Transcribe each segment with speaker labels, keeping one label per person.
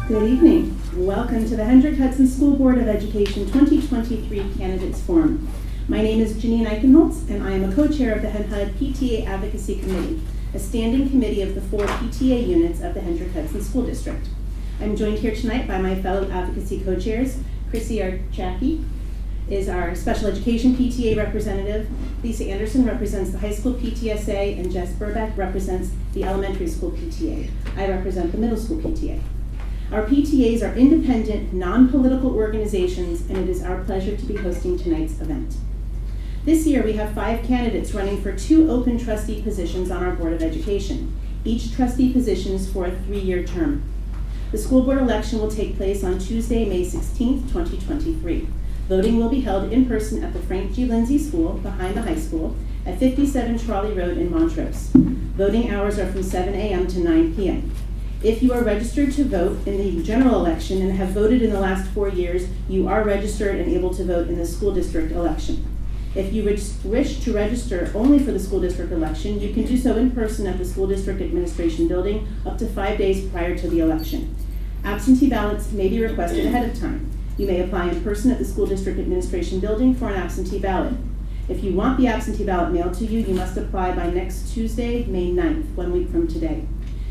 Speaker 1: Good evening. Welcome to the Hendrick-Hudson School Board of Education 2023 Candidates Forum. My name is Janine Eichenholz, and I am a co-chair of the HENHUD PTA Advocacy Committee, a standing committee of the 4 PTA units of the Hendrick-Hudson School District. I'm joined here tonight by my fellow advocacy co-chairs. Chrissy Archaki is our special education PTA representative. Lisa Anderson represents the high school PTSA, and Jess Burbeck represents the elementary school PTA. I represent the middle school PTA. Our PTAs are independent, non-political organizations, and it is our pleasure to be hosting tonight's event. This year, we have 5 candidates running for 2 open trustee positions on our Board of Education. Each trustee position is for a 3-year term. The school board election will take place on Tuesday, May 16th, 2023. Voting will be held in person at the Frank G. Lindsay School behind the high school at 57 Trolley Road in Montrose. Voting hours are from 7 a.m. to 9 p.m. If you are registered to vote in the general election and have voted in the last 4 years, you are registered and able to vote in the school district election. If you wish to register only for the school district election, you can do so in person at the school district administration building up to 5 days prior to the election. Absentee ballots may be requested ahead of time. You may apply in person at the school district administration building for an absentee ballot. If you want the absentee ballot mailed to you, you must apply by next Tuesday, May 9th, 1 week from today.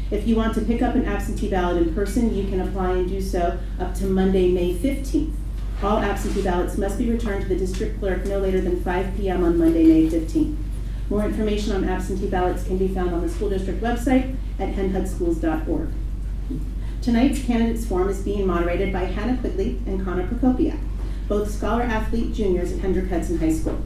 Speaker 1: If you want to pick up an absentee ballot in person, you can apply and do so up to Monday, May 15th. All absentee ballots must be returned to the district clerk no later than 5 p.m. on Monday, May 15th. More information on absentee ballots can be found on the school district website at henhudschools.org. Tonight's Candidates Forum is being moderated by Hannah Quigley and Connor Prokopiak, both scholar athlete juniors at Hendrick-Hudson High School.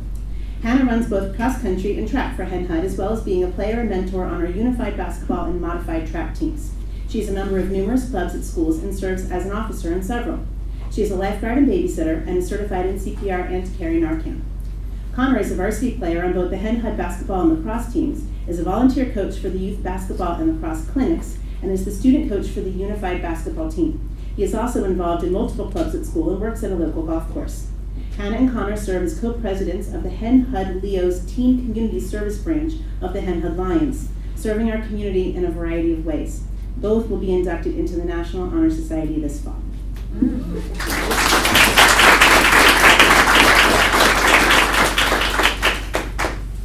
Speaker 1: Hannah runs both cross-country and track for HENHUD, as well as being a player and mentor on our unified basketball and modified track teams. She is a member of numerous clubs at schools and serves as an officer in several. She is a lifeguard and babysitter and is certified in CPR and to carry Narcan. Connor is a varsity player on both the HENHUD basketball and lacrosse teams, is a volunteer coach for the youth basketball and lacrosse clinics, and is the student coach for the unified basketball team. He is also involved in multiple clubs at school and works at a local golf course. Hannah and Connor serve as co-presidents of the HENHUD Leo's Teen Community Service branch of the HENHUD Lions, serving our community in a variety of ways. Both will be inducted into the National Honor Society this fall.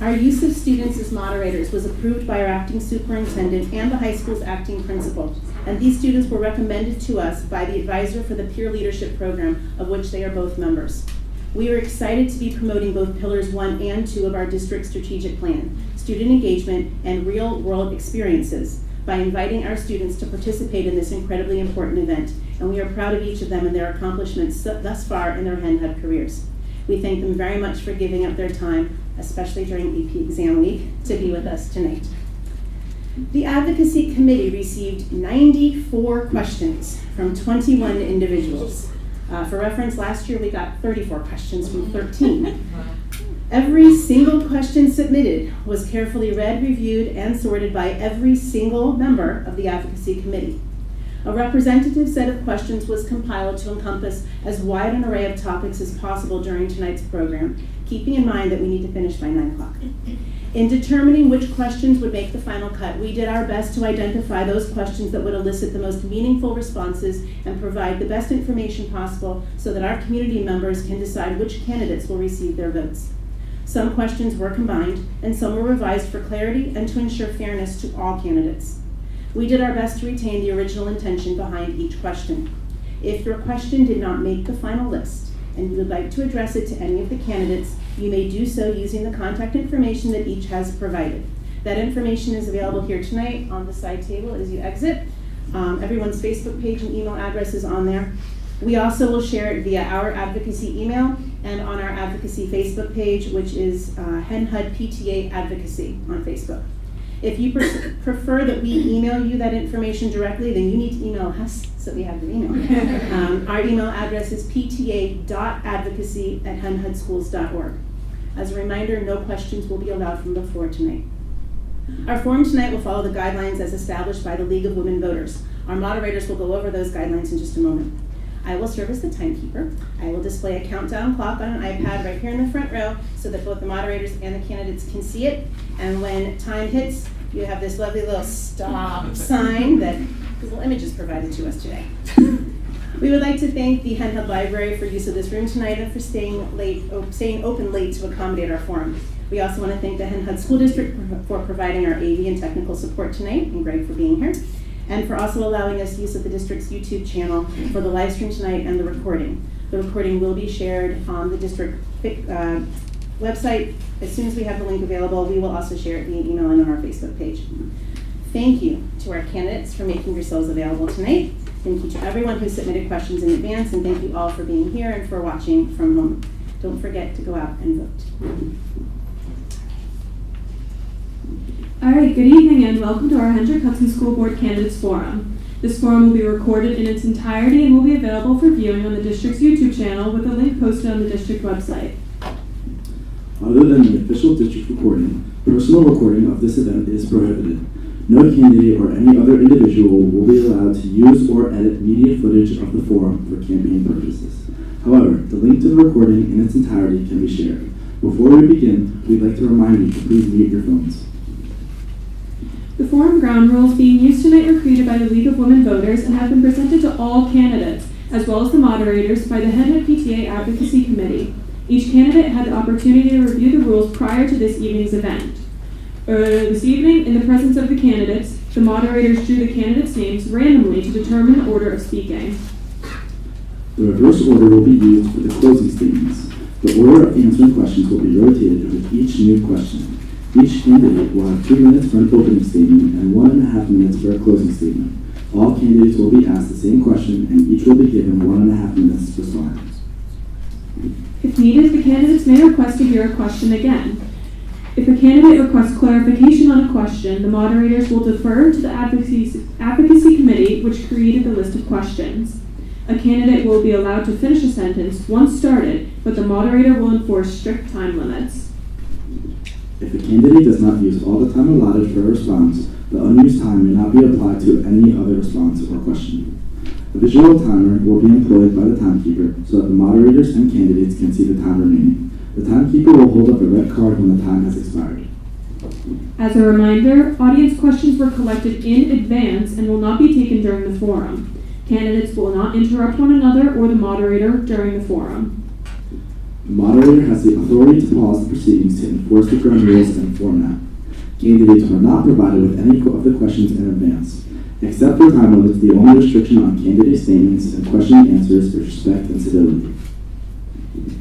Speaker 1: Our use of students as moderators was approved by our acting superintendent and the high school's acting principal, and these students were recommended to us by the advisor for the peer leadership program, of which they are both members. We are excited to be promoting both pillars 1 and 2 of our district strategic plan, student engagement and real-world experiences, by inviting our students to participate in this incredibly important event, and we are proud of each of them and their accomplishments thus far in their HENHUD careers. We thank them very much for giving up their time, especially during EP exam week, to be with us tonight. The Advocacy Committee received 94 questions from 21 individuals. For reference, last year we got 34 questions from 13. Every single question submitted was carefully read, reviewed, and sorted by every single member of the Advocacy Committee. A representative set of questions was compiled to encompass as wide an array of topics as possible during tonight's program, keeping in mind that we need to finish by 9 o'clock. In determining which questions would make the final cut, we did our best to identify those questions that would elicit the most meaningful responses and provide the best information possible so that our community members can decide which candidates will receive their votes. Some questions were combined, and some were revised for clarity and to ensure fairness to all candidates. We did our best to retain the original intention behind each question. If your question did not make the final list, and you would like to address it to any of the candidates, you may do so using the contact information that each has provided. That information is available here tonight on the side table as you exit. Everyone's Facebook page and email address is on there. We also will share it via our advocacy email and on our advocacy Facebook page, which is HENHUD PTA Advocacy on Facebook. If you prefer that we email you that information directly, then you need to email us so we have your email. Our email address is pta.advocacy@henhudschools.org. As a reminder, no questions will be allowed from the floor tonight. Our forum tonight will follow the guidelines as established by the League of Women Voters. Our moderators will go over those guidelines in just a moment. I will serve as the timekeeper. I will display a countdown clock on an iPad right here in the front row so that both the moderators and the candidates can see it. And when time hits, you have this lovely little stop sign that Google Images provided to us today. We would like to thank the Hen Hud Library for use of this room tonight and for staying open late to accommodate our forum. We also want to thank the Hen Hud School District for providing our AV and technical support tonight, and Greg for being here, and for also allowing us use of the district's YouTube channel for the live stream tonight and the recording. The recording will be shared on the district website. As soon as we have the link available, we will also share it via email and on our Facebook page. Thank you to our candidates for making yourselves available tonight. Thank you to everyone who submitted questions in advance, and thank you all for being here and for watching from home. Don't forget to go out and vote.
Speaker 2: All right, good evening and welcome to our Hendrick Hudson School Board Candidates Forum. This forum will be recorded in its entirety and will be available for viewing on the district's YouTube channel with a link posted on the district website.
Speaker 3: Other than the official district recording, personal recording of this event is prohibited. No candidate or any other individual will be allowed to use or edit media footage of the forum for campaign purposes. However, the link to the recording in its entirety can be shared. Before we begin, we'd like to remind you to please mute your phones.
Speaker 2: The forum ground rules being used tonight were created by the League of Women Voters and have been presented to all candidates, as well as the moderators, by the Hen Hud PTA Advocacy Committee. Each candidate had the opportunity to review the rules prior to this evening's event. This evening, in the presence of the candidates, the moderators drew the candidates' names randomly to determine the order of speaking.
Speaker 3: The reverse order will be used for the closing statements. The order of answering questions will be rotated with each new question. Each candidate will have 2 minutes for an opening statement and 1.5 minutes for a closing statement. All candidates will be asked the same question and each will be given 1.5 minutes to respond.
Speaker 2: If needed, the candidates may request to hear a question again. If a candidate requests clarification on a question, the moderators will defer to the Advocacy Committee, which created the list of questions. A candidate will be allowed to finish a sentence once started, but the moderator will enforce strict time limits.
Speaker 3: If a candidate does not use all the time allotted for a response, the unused time may not be applied to any other response or question. A visual timer will be employed by the timekeeper so that the moderators and candidates can see the time remaining. The timekeeper will hold up a red card when the time has expired.
Speaker 2: As a reminder, audience questions were collected in advance and will not be taken during the forum. Candidates will not interrupt one another or the moderator during the forum.
Speaker 3: The moderator has the authority to pause the proceedings to enforce the ground rules and format. Candidates are not provided with any of the questions in advance. Except for time limits, the only restriction on candidate statements and question and answers is respect and civility.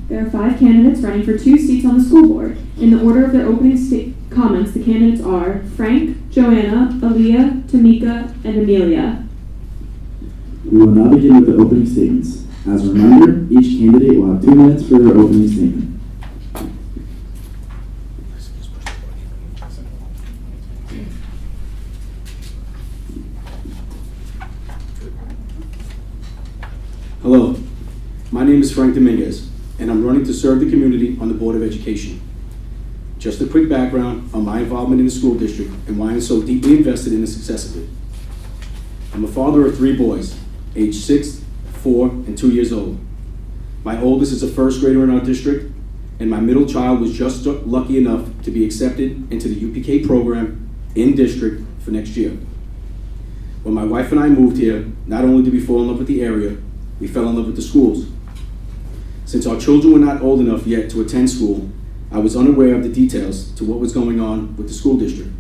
Speaker 2: There are 5 candidates running for 2 seats on the school board. In the order of their opening comments, the candidates are Frank, Joanna, Aaliyah, Tamika, and Amelia.
Speaker 3: We will now begin with the opening statements. As a reminder, each candidate will have 2 minutes for their opening statement.
Speaker 4: Hello, my name is Frank Dominguez, and I'm running to serve the community on the Board of Education. Just a quick background on my involvement in the school district and why I'm so deeply invested in the success of it. I'm a father of 3 boys, aged 6, 4, and 2 years old. My oldest is a first grader in our district, and my middle child was just lucky enough to be accepted into the UPK program in district for next year. When my wife and I moved here, not only did we fall in love with the area, we fell in love with the schools. Since our children were not old enough yet to attend school, I was unaware of the details to what was going on with the school district.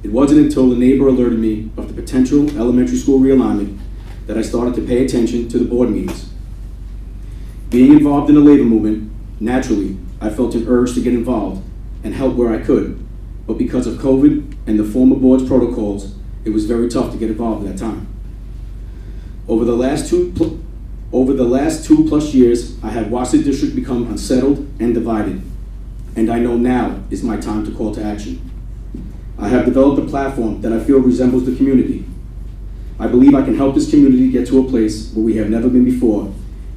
Speaker 4: It wasn't until a neighbor alerted me of the potential elementary school realignment that I started to pay attention to the board meetings. Being involved in the labor movement, naturally, I felt an urge to get involved and help where I could, but because of COVID and the former board's protocols, it was very tough to get involved at that time. Over the last 2+ years, I have watched the district become unsettled and divided, and I know now is my time to call to action. I have developed a platform that I feel resembles the community. I believe I can help this community get to a place where we have never been before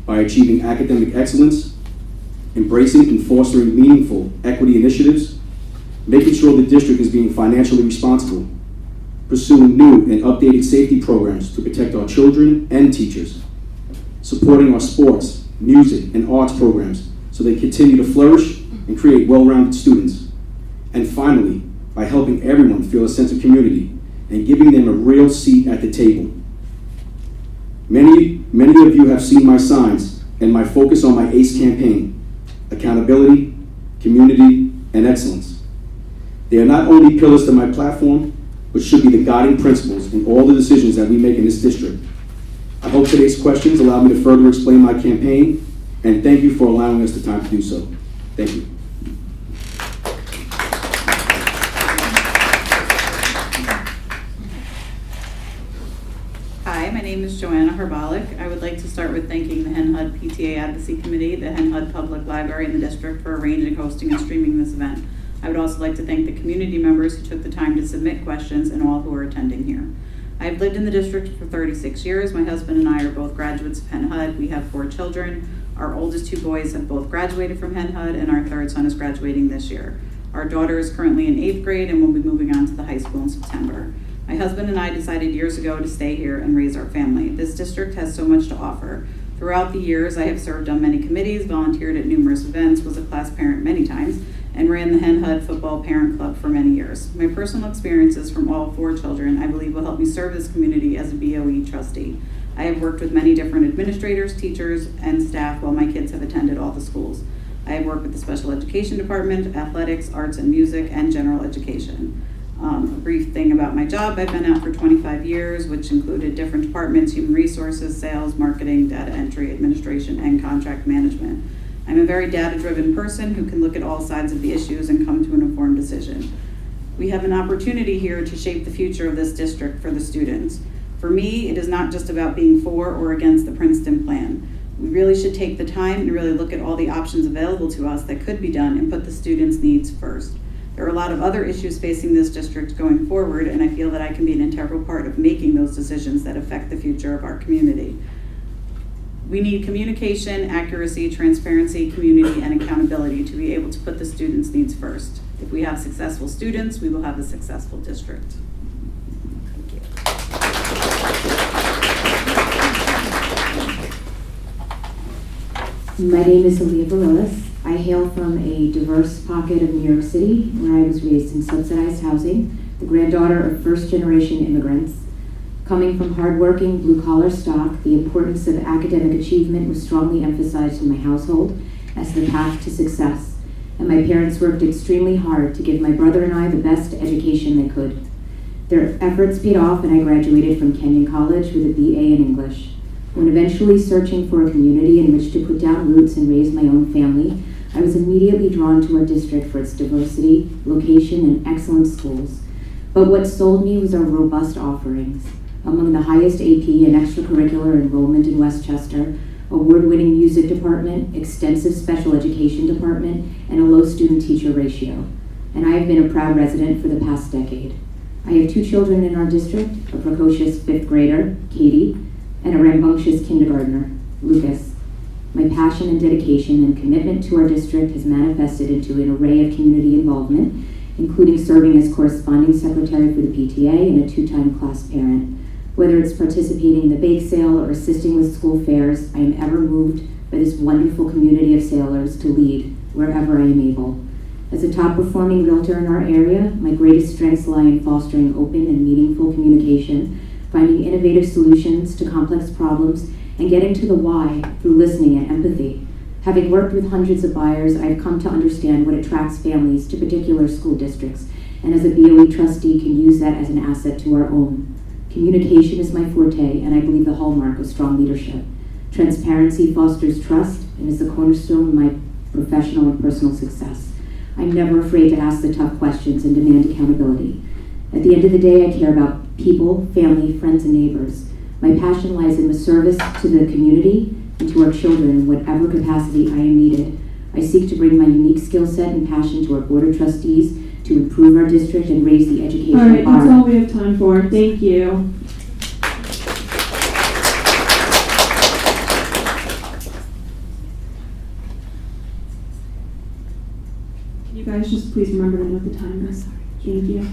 Speaker 4: by achieving academic excellence, embracing and fostering meaningful equity initiatives, making sure the district is being financially responsible, pursuing new and updated safety programs to protect our children and teachers, supporting our sports, music, and arts programs so they continue to flourish and create well-rounded students, and finally, by helping everyone feel a sense of community and giving them a real seat at the table. Many of you have seen my signs and my focus on my ACE campaign: accountability, community, and excellence. They are not only pillars to my platform, but should be the guiding principles in all the decisions that we make in this district. I hope today's questions allow me to further explain my campaign, and thank you for allowing us the time to do so. Thank you.
Speaker 5: Hi, my name is Joanna Herbalic. I would like to start with thanking the Hen HUD PTA Advocacy Committee, the Hen HUD Public Library, and the district for arranging, hosting, and streaming this event. I would also like to thank the community members who took the time to submit questions and all who are attending here. I have lived in the district for 36 years. My husband and I are both graduates of Hen HUD. We have 4 children. Our oldest 2 boys have both graduated from Hen HUD, and our 3rd son is graduating this year. Our daughter is currently in 8th grade and will be moving on to the high school in September. My husband and I decided years ago to stay here and raise our family. This district has so much to offer. Throughout the years, I have served on many committees, volunteered at numerous events, was a class parent many times, and ran the Hen HUD Football Parent Club for many years. My personal experiences from all 4 children, I believe, will help me serve this community as a BOE trustee. I have worked with many different administrators, teachers, and staff while my kids have attended all the schools. I have worked with the special education department, athletics, arts and music, and general education. A brief thing about my job: I've been out for 25 years, which included different departments: human resources, sales, marketing, data entry, administration, and contract management. I'm a very data-driven person who can look at all sides of the issues and come to an informed decision. We have an opportunity here to shape the future of this district for the students. For me, it is not just about being for or against the Princeton plan. We really should take the time and really look at all the options available to us that could be done and put the students' needs first. There are a lot of other issues facing this district going forward, and I feel that I can be an integral part of making those decisions that affect the future of our community. We need communication, accuracy, transparency, community, and accountability to be able to put the students' needs first. If we have successful students, we will have a successful district. Thank you.
Speaker 6: My name is Aaliyah Bareilles. I hail from a diverse pocket of New York City, where I was raised in subsidized housing, the granddaughter of first-generation immigrants. Coming from hardworking, blue-collar stock, the importance of academic achievement was strongly emphasized in my household as the path to success, and my parents worked extremely hard to give my brother and I the best education they could. Their efforts paid off, and I graduated from Kenyon College with a BA in English. When eventually searching for a community in which to put down roots and raise my own family, I was immediately drawn to our district for its diversity, location, and excellent schools. But what sold me was our robust offerings. Among the highest AP and extracurricular enrollment in Westchester, award-winning music department, extensive special education department, and a low student-teacher ratio. And I have been a proud resident for the past decade. I have 2 children in our district, a precocious 5th grader, Katie, and a rambunctious kindergartner, Lucas. My passion and dedication and commitment to our district has manifested into an array of community involvement, including serving as corresponding secretary for the PTA and a 2-time class parent. Whether it's participating in the bake sale or assisting with school fairs, I am ever moved by this wonderful community of sailors to lead wherever I am able. As a top-performing realtor in our area, my greatest strengths lie in fostering open and meaningful communication, finding innovative solutions to complex problems, and getting to the why through listening and empathy. Having worked with hundreds of buyers, I've come to understand what attracts families to particular school districts, and as a BOE trustee can use that as an asset to our own. Communication is my forte, and I believe the hallmark of strong leadership. Transparency fosters trust and is the cornerstone of my professional and personal success. I'm never afraid to ask the tough questions and demand accountability. At the end of the day, I care about people, family, friends, and neighbors. My passion lies in the service to the community and to our children in whatever capacity I am needed. I seek to bring my unique skill set and passion to our Board of Trustees to improve our district and raise the educational
Speaker 2: All right,
Speaker 6: bar.
Speaker 2: that's all we have time for. Thank you. Can you guys just please remember to note the timers? Thank you.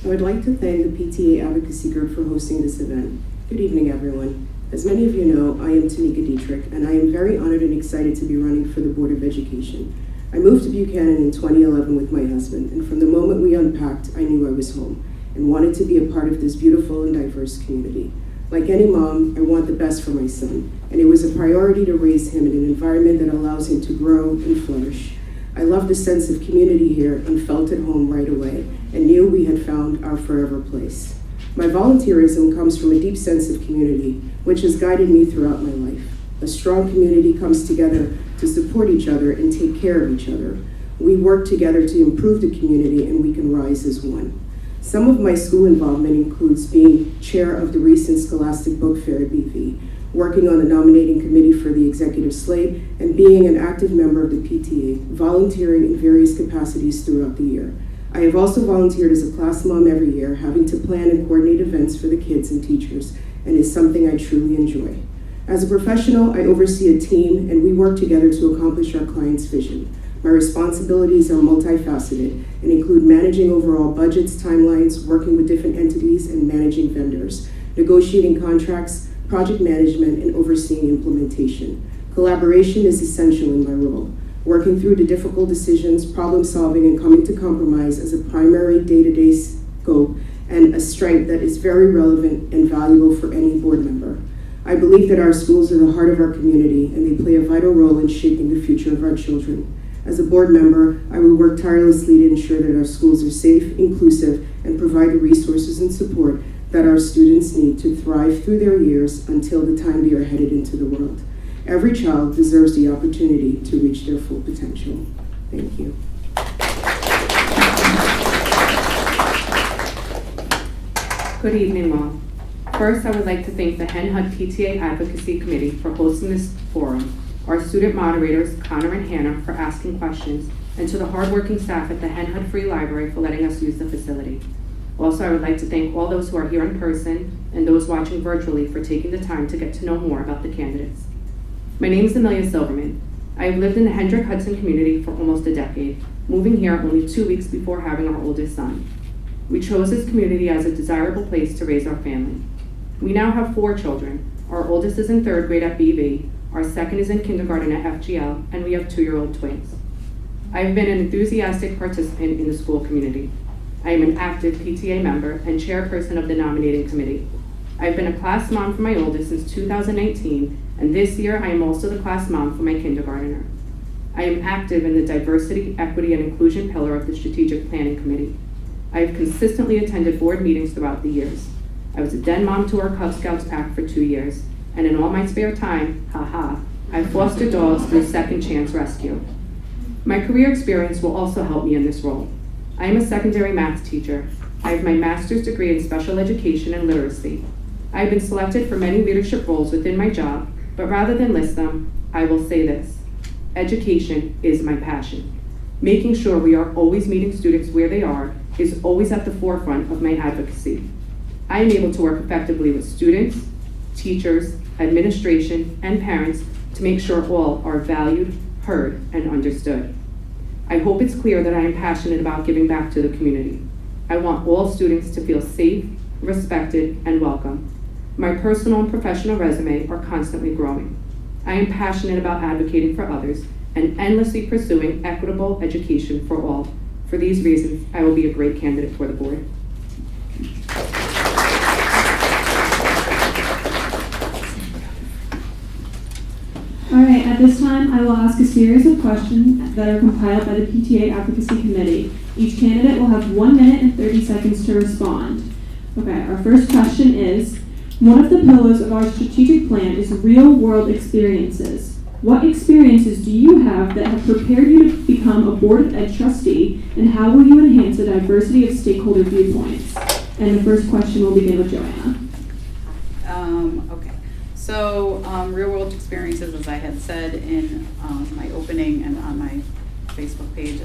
Speaker 7: I would like to thank the PTA Advocacy Group for hosting this event. Good evening, everyone. As many of you know, I am Tanika Dietrich, and I am very honored and excited to be running for the Board of Education. I moved to Buchanan in 2011 with my husband, and from the moment we unpacked, I knew I was home and wanted to be a part of this beautiful and diverse community. Like any mom, I want the best for my son, and it was a priority to raise him in an environment that allows him to grow and flourish. I loved the sense of community here and felt at home right away, and knew we had found our forever place. My volunteerism comes from a deep sense of community, which has guided me throughout my life. A strong community comes together to support each other and take care of each other. We work together to improve the community, and we can rise as one. Some of my school involvement includes being chair of the recent Scholastic Book Fair at BV, working on the nominating committee for the executive slate, and being an active member of the PTA, volunteering in various capacities throughout the year. I have also volunteered as a class mom every year, having to plan and coordinate events for the kids and teachers, and is something I truly enjoy. As a professional, I oversee a team, and we work together to accomplish our client's vision. My responsibilities are multifaceted and include managing overall budgets, timelines, working with different entities, and managing vendors, negotiating contracts, project management, and overseeing implementation. Collaboration is essential in my role. Working through the difficult decisions, problem solving, and coming to compromise as a primary day-to-day scope and a strength that is very relevant and valuable for any board member. I believe that our schools are the heart of our community, and they play a vital role in shaping the future of our children. As a board member, I will work tirelessly to ensure that our schools are safe, inclusive, and provide the resources and support that our students need to thrive through their years until the time they are headed into the world. Every child deserves the opportunity to reach their full potential. Thank you.
Speaker 8: Good evening, all. First, I would like to thank the Hen Hud PTA Advocacy Committee for hosting this forum, our student moderators, Connor and Hannah, for asking questions, and to the hardworking staff at the Hen Hud Free Library for letting us use the facility. Also, I would like to thank all those who are here in person and those watching virtually for taking the time to get to know more about the candidates. My name is Amelia Silverman. I have lived in the Hendrick-Hudson community for almost a decade, moving here only 2 weeks before having our oldest son. We chose this community as a desirable place to raise our family. We now have 4 children. Our oldest is in 3rd grade at BV, our second is in kindergarten at FGL, and we have 2-year-old twins. I have been an enthusiastic participant in the school community. I am an active PTA member and chairperson of the nominating committee. I've been a class mom for my oldest since 2019, and this year I am also the class mom for my kindergartner. I am active in the diversity, equity, and inclusion pillar of the strategic planning committee. I have consistently attended board meetings throughout the years. I was a den mom to our Cub Scouts pack for 2 years, and in all my spare time, I foster dogs through Second Chance Rescue. My career experience will also help me in this role. I am a secondary math teacher. I have my master's degree in special education and literacy. I have been selected for many leadership roles within my job, but rather than list them, I will say this: education is my passion. Making sure we are always meeting students where they are is always at the forefront of my advocacy. I am able to work effectively with students, teachers, administration, and parents to make sure all are valued, heard, and understood. I hope it's clear that I am passionate about giving back to the community. I want all students to feel safe, respected, and welcome. My personal and professional resume are constantly growing. I am passionate about advocating for others and endlessly pursuing equitable education for all. For these reasons, I will be a great candidate for the board.
Speaker 2: All right, at this time, I will ask a series of questions that are compiled by the PTA Advocacy Committee. Each candidate will have 1 minute and 30 seconds to respond. Okay, our first question is, one of the pillars of our strategic plan is real-world experiences. What experiences do you have that have prepared you to become a Board of Ed trustee, and how will you enhance the diversity of stakeholder viewpoints? And the first question will begin with Joanna.
Speaker 5: Okay. So, real-world experiences, as I had said in my opening and on my Facebook page,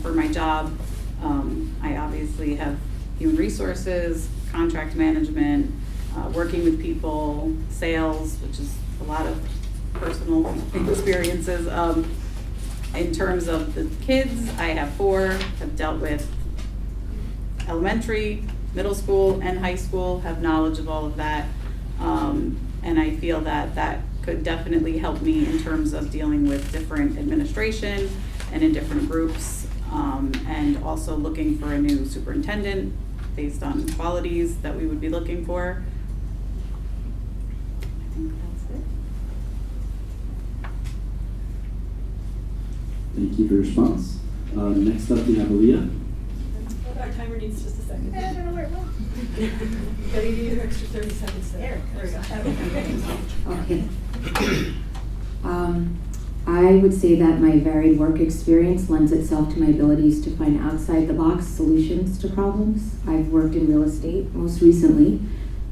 Speaker 5: for my job, I obviously have human resources, contract management, working with people, sales, which is a lot of personal experiences. In terms of the kids, I have 4, have dealt with elementary, middle school, and high school, have knowledge of all of that. And I feel that that could definitely help me in terms of dealing with different administration and in different groups, and also looking for a new superintendent based on qualities that we would be looking for. I think that's it.
Speaker 3: Thank you for your response. Next up, we have Aaliyah.
Speaker 9: Our timer needs just a second. I don't know where it went. Gotta give you an extra 30 seconds there. There we go.
Speaker 6: Okay. I would say that my varied work experience lends itself to my abilities to find outside-the-box solutions to problems. I've worked in real estate most recently,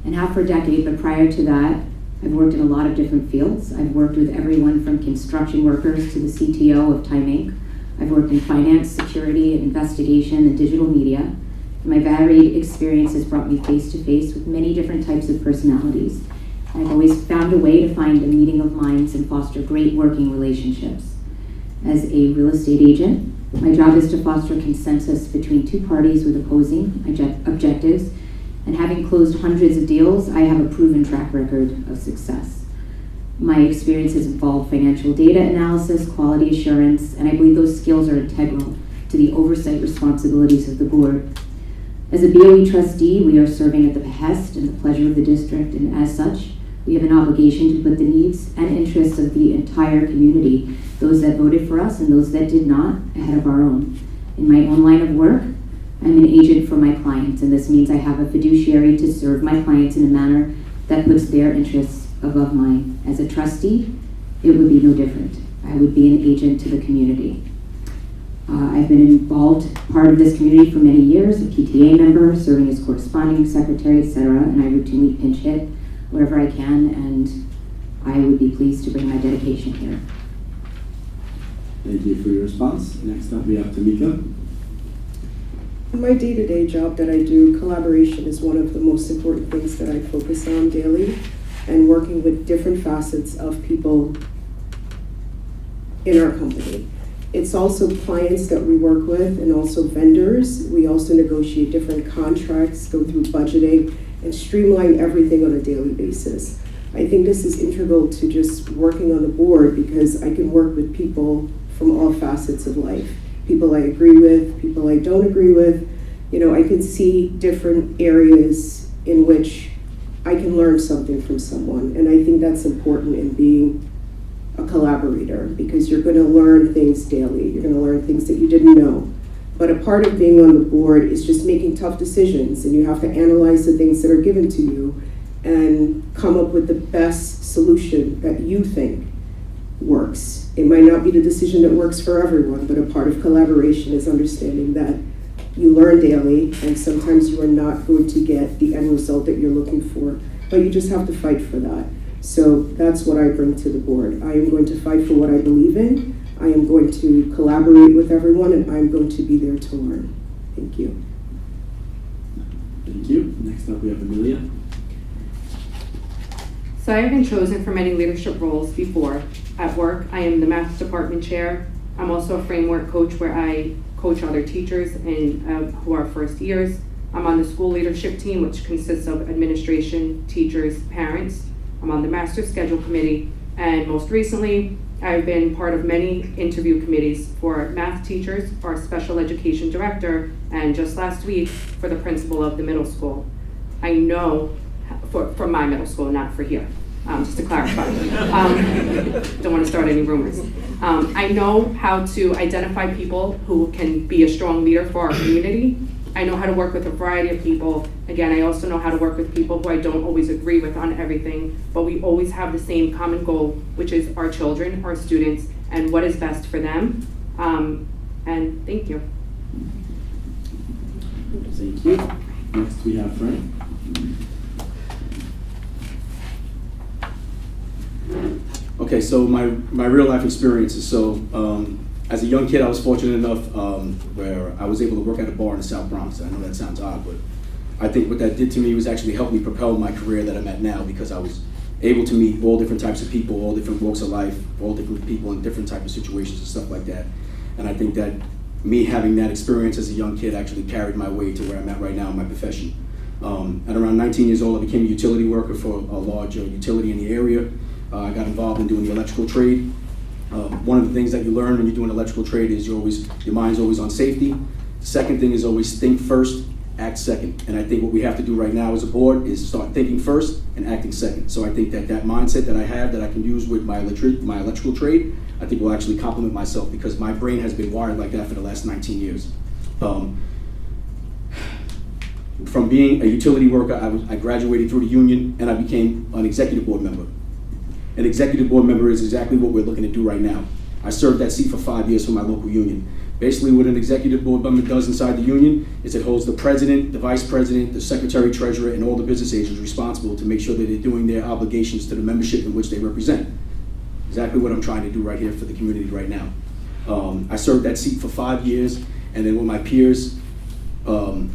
Speaker 6: and have for a decade, but prior to that, I've worked in a lot of different fields. I've worked with everyone from construction workers to the CTO of Time Inc. I've worked in finance, security, and investigation, and digital media. And my varied experience has brought me face-to-face with many different types of personalities. I've always found a way to find a meeting of minds and foster great working relationships. As a real estate agent, my job is to foster consensus between two parties with opposing objectives, and having closed hundreds of deals, I have a proven track record of success. My experience has involved financial data analysis, quality assurance, and I believe those skills are integral to the oversight responsibilities of the board. As a BOE trustee, we are serving at the behest and the pleasure of the district, and as such, we have an obligation to put the needs and interests of the entire community, those that voted for us and those that did not, ahead of our own. In my own line of work, I'm an agent for my clients, and this means I have a fiduciary to serve my clients in a manner that puts their interests above mine. As a trustee, it would be no different. I would be an agent to the community. I've been involved, part of this community for many years, a PTA member, serving as corresponding secretary, etc., and I routinely pinch hit wherever I can, and I would be pleased to bring my dedication here.
Speaker 3: Thank you for your response. Next up, we have Tamika.
Speaker 7: In my day-to-day job that I do, collaboration is one of the most important things that I focus on daily, and working with different facets of people in our company. It's also clients that we work with and also vendors. We also negotiate different contracts, go through budgeting, and streamline everything on a daily basis. I think this is integral to just working on the board because I can work with people from all facets of life. People I agree with, people I don't agree with. You know, I can see different areas in which I can learn something from someone, and I think that's important in being a collaborator because you're going to learn things daily. You're going to learn things that you didn't know. But a part of being on the board is just making tough decisions, and you have to analyze the things that are given to you and come up with the best solution that you think works. It might not be the decision that works for everyone, but a part of collaboration is understanding that you learn daily, and sometimes you are not going to get the end result that you're looking for, but you just have to fight for that. So that's what I bring to the board. I am going to fight for what I believe in. I am going to collaborate with everyone, and I'm going to be there to learn. Thank you.
Speaker 3: Thank you. Next up, we have Amelia.
Speaker 8: So I have been chosen for many leadership roles before. At work, I am the math department chair. I'm also a framework coach where I coach other teachers and who are first years. I'm on the school leadership team, which consists of administration, teachers, parents. I'm on the master schedule committee, and most recently, I've been part of many interview committees for math teachers, for our special education director, and just last week for the principal of the middle school. I know, for my middle school, not for here, just to clarify. Don't want to start any rumors. I know how to identify people who can be a strong leader for our community. I know how to work with a variety of people. Again, I also know how to work with people who I don't always agree with on everything, but we always have the same common goal, which is our children, our students, and what is best for them. And thank you.
Speaker 3: Thank you. Next, we have Frank.
Speaker 4: Okay, so my real life experiences. So as a young kid, I was fortunate enough where I was able to work at a bar in the South Bronx. I know that sounds odd, but I think what that did to me was actually help me propel my career that I'm at now, because I was able to meet all different types of people, all different walks of life, all different people in different types of situations and stuff like that. And I think that me having that experience as a young kid actually carried my way to where I'm at right now in my profession. At around 19 years old, I became a utility worker for a large utility in the area. I got involved in doing the electrical trade. One of the things that you learn when you do an electrical trade is your mind's always on safety. The second thing is always think first act second. And I think what we have to do right now as a board is start thinking first and acting second. So I think that that mindset that I have that I can use with my electrical trade, I think will actually complement myself because my brain has been wired like that for the last 19 years. From being a utility worker, I graduated through the union and I became an executive board member. An executive board member is exactly what we're looking to do right now. I served that seat for 5 years for my local union. Basically what an executive board member does inside the union is it holds the president, the vice president, the secretary, treasurer, and all the business agents responsible to make sure that they're doing their obligations to the membership in which they represent. Exactly what I'm trying to do right here for the community right now. I served that seat for 5 years, and then with my peers, then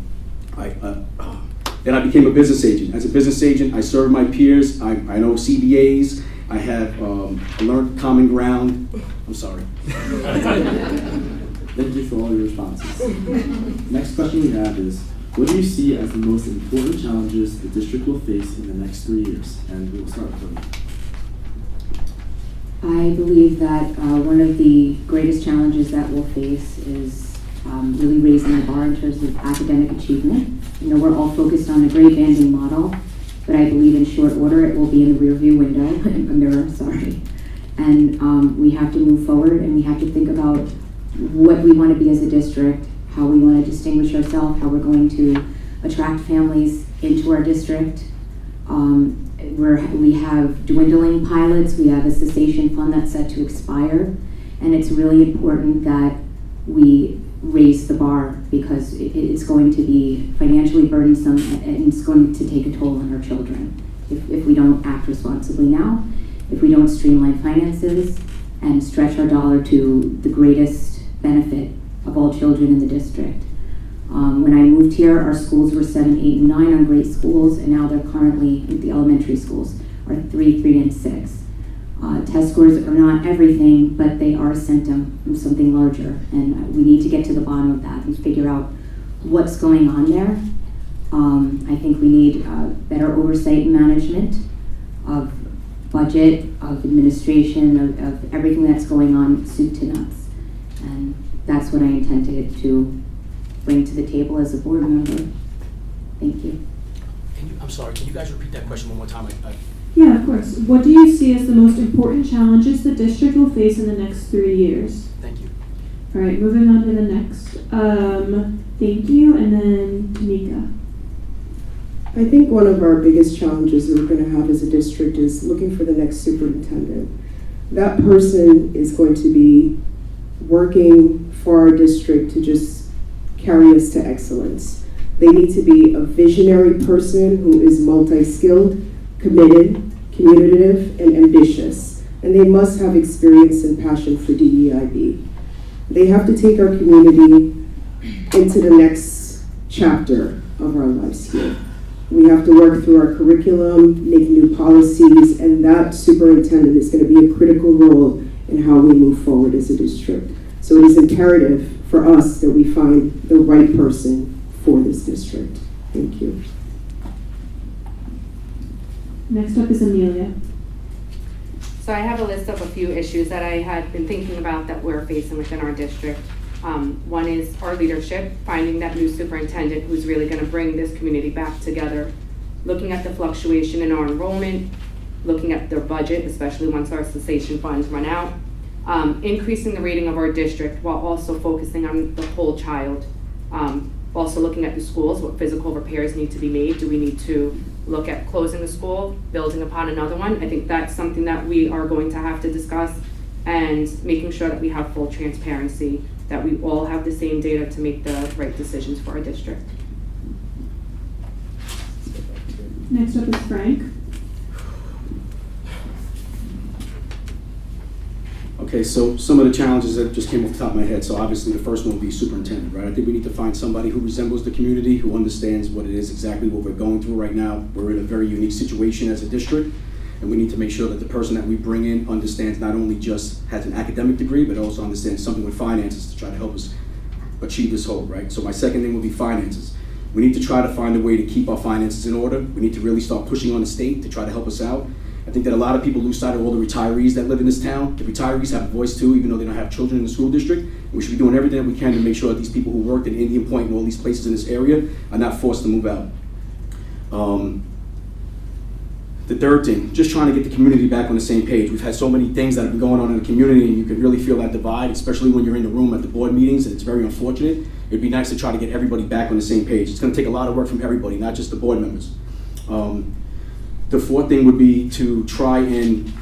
Speaker 4: I became a business agent. As a business agent, I served my peers. I know CBAs. I have learned common ground. I'm sorry.
Speaker 3: Thank you for all your responses. Next question we have is, what do you see as the most important challenges the district will face in the next 3 years? And we will start with Lily.
Speaker 6: I believe that one of the greatest challenges that we'll face is really raising the bar in terms of academic achievement. You know, we're all focused on the grade banding model, but I believe in short order it will be in the rearview window, a mirror, sorry. And we have to move forward and we have to think about what we want to be as a district, how we want to distinguish ourselves, how we're going to attract families into our district. We have dwindling pilots, we have a cessation fund that's set to expire, and it's really important that we raise the bar because it's going to be financially burdensome and it's going to take a toll on our children if we don't act responsibly now, if we don't streamline finances and stretch our dollar to the greatest benefit of all children in the district. When I moved here, our schools were 7, 8, and 9 on great schools, and now they're currently, the elementary schools, are 3, 3, and 6. Test scores are not everything, but they are a symptom of something larger, and we need to get to the bottom of that and figure out what's going on there. I think we need better oversight and management of budget, of administration, of everything that's going on, soup to nuts. And that's what I intended to bring to the table as a board member. Thank you.
Speaker 10: I'm sorry, can you guys repeat that question one more time?
Speaker 2: Yeah, of course. What do you see as the most important challenges the district will face in the next 3 years?
Speaker 10: Thank you.
Speaker 2: All right, moving on to the next. Thank you, and then Tamika.
Speaker 7: I think one of our biggest challenges that we're going to have as a district is looking for the next superintendent. That person is going to be working for our district to just carry us to excellence. They need to be a visionary person who is multi-skilled, committed, communicative, and ambitious. And they must have experience and passion for DEIB. They have to take our community into the next chapter of our lives here. We have to work through our curriculum, make new policies, and that superintendent is going to be a critical role in how we move forward as a district. So it is imperative for us that we find the right person for this district. Thank you.
Speaker 2: Next up is Amelia.
Speaker 8: So I have a list of a few issues that I had been thinking about that we're facing within our district. One is our leadership, finding that new superintendent who's really going to bring this community back together, looking at the fluctuation in our enrollment, looking at their budget, especially once our cessation funds run out, increasing the rating of our district while also focusing on the whole child. Also looking at the schools, what physical repairs need to be made. Do we need to look at closing the school, building upon another one? I think that's something that we are going to have to discuss, and making sure that we have full transparency, that we all have the same data to make the right decisions for our district.
Speaker 2: Next up is Frank.
Speaker 4: Okay, so some of the challenges that just came off the top of my head. So obviously the first one would be superintendent, right? I think we need to find somebody who resembles the community, who understands what it is exactly what we're going through right now. We're in a very unique situation as a district, and we need to make sure that the person that we bring in understands, not only just has an academic degree, but also understands something with finances to try to help us achieve this whole, right? So my second thing would be finances. We need to try to find a way to keep our finances in order. We need to really start pushing on the state to try to help us out. I think that a lot of people lose sight of all the retirees that live in this town. The retirees have a voice too, even though they don't have children in the school district. And we should be doing everything that we can to make sure that these people who worked in Indian Point and all these places in this area are not forced to move out. The third thing, just trying to get the community back on the same page. We've had so many things that have been going on in the community, and you can really feel that divide, especially when you're in the room at the board meetings, and it's very unfortunate. It'd be nice to try to get everybody back on the same page. It's gonna take a lot of work from everybody, not just the board members. The fourth thing would be to try and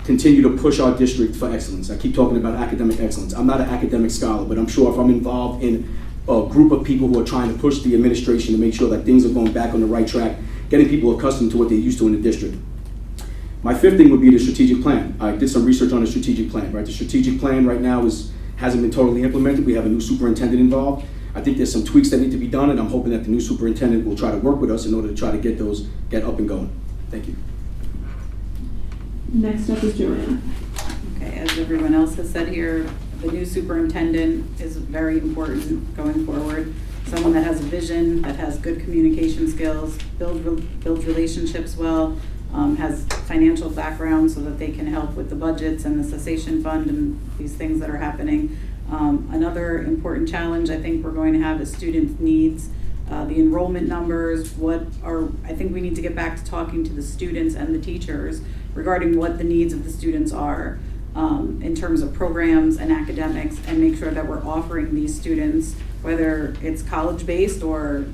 Speaker 4: continue to push our district for excellence. I keep talking about academic excellence. I'm not an academic scholar, but I'm sure if I'm involved in a group of people who are trying to push the administration to make sure that things are going back on the right track, getting people accustomed to what they're used to in the district. My fifth thing would be the strategic plan. I did some research on the strategic plan, right? The strategic plan right now hasn't been totally implemented. We have a new superintendent involved. I think there's some tweaks that need to be done, and I'm hoping that the new superintendent will try to work with us in order to try to get up and going. Thank you.
Speaker 2: Next up is Joanna.
Speaker 5: Okay, as everyone else has said here, the new superintendent is very important going forward. Someone that has a vision, that has good communication skills, builds relationships well, has financial background so that they can help with the budgets and the cessation fund and these things that are happening. Another important challenge I think we're going to have is student needs. The enrollment numbers, I think we need to get back to talking to the students and the teachers regarding what the needs of the students are in terms of programs and academics, and make sure that we're offering these students, whether it's college-based or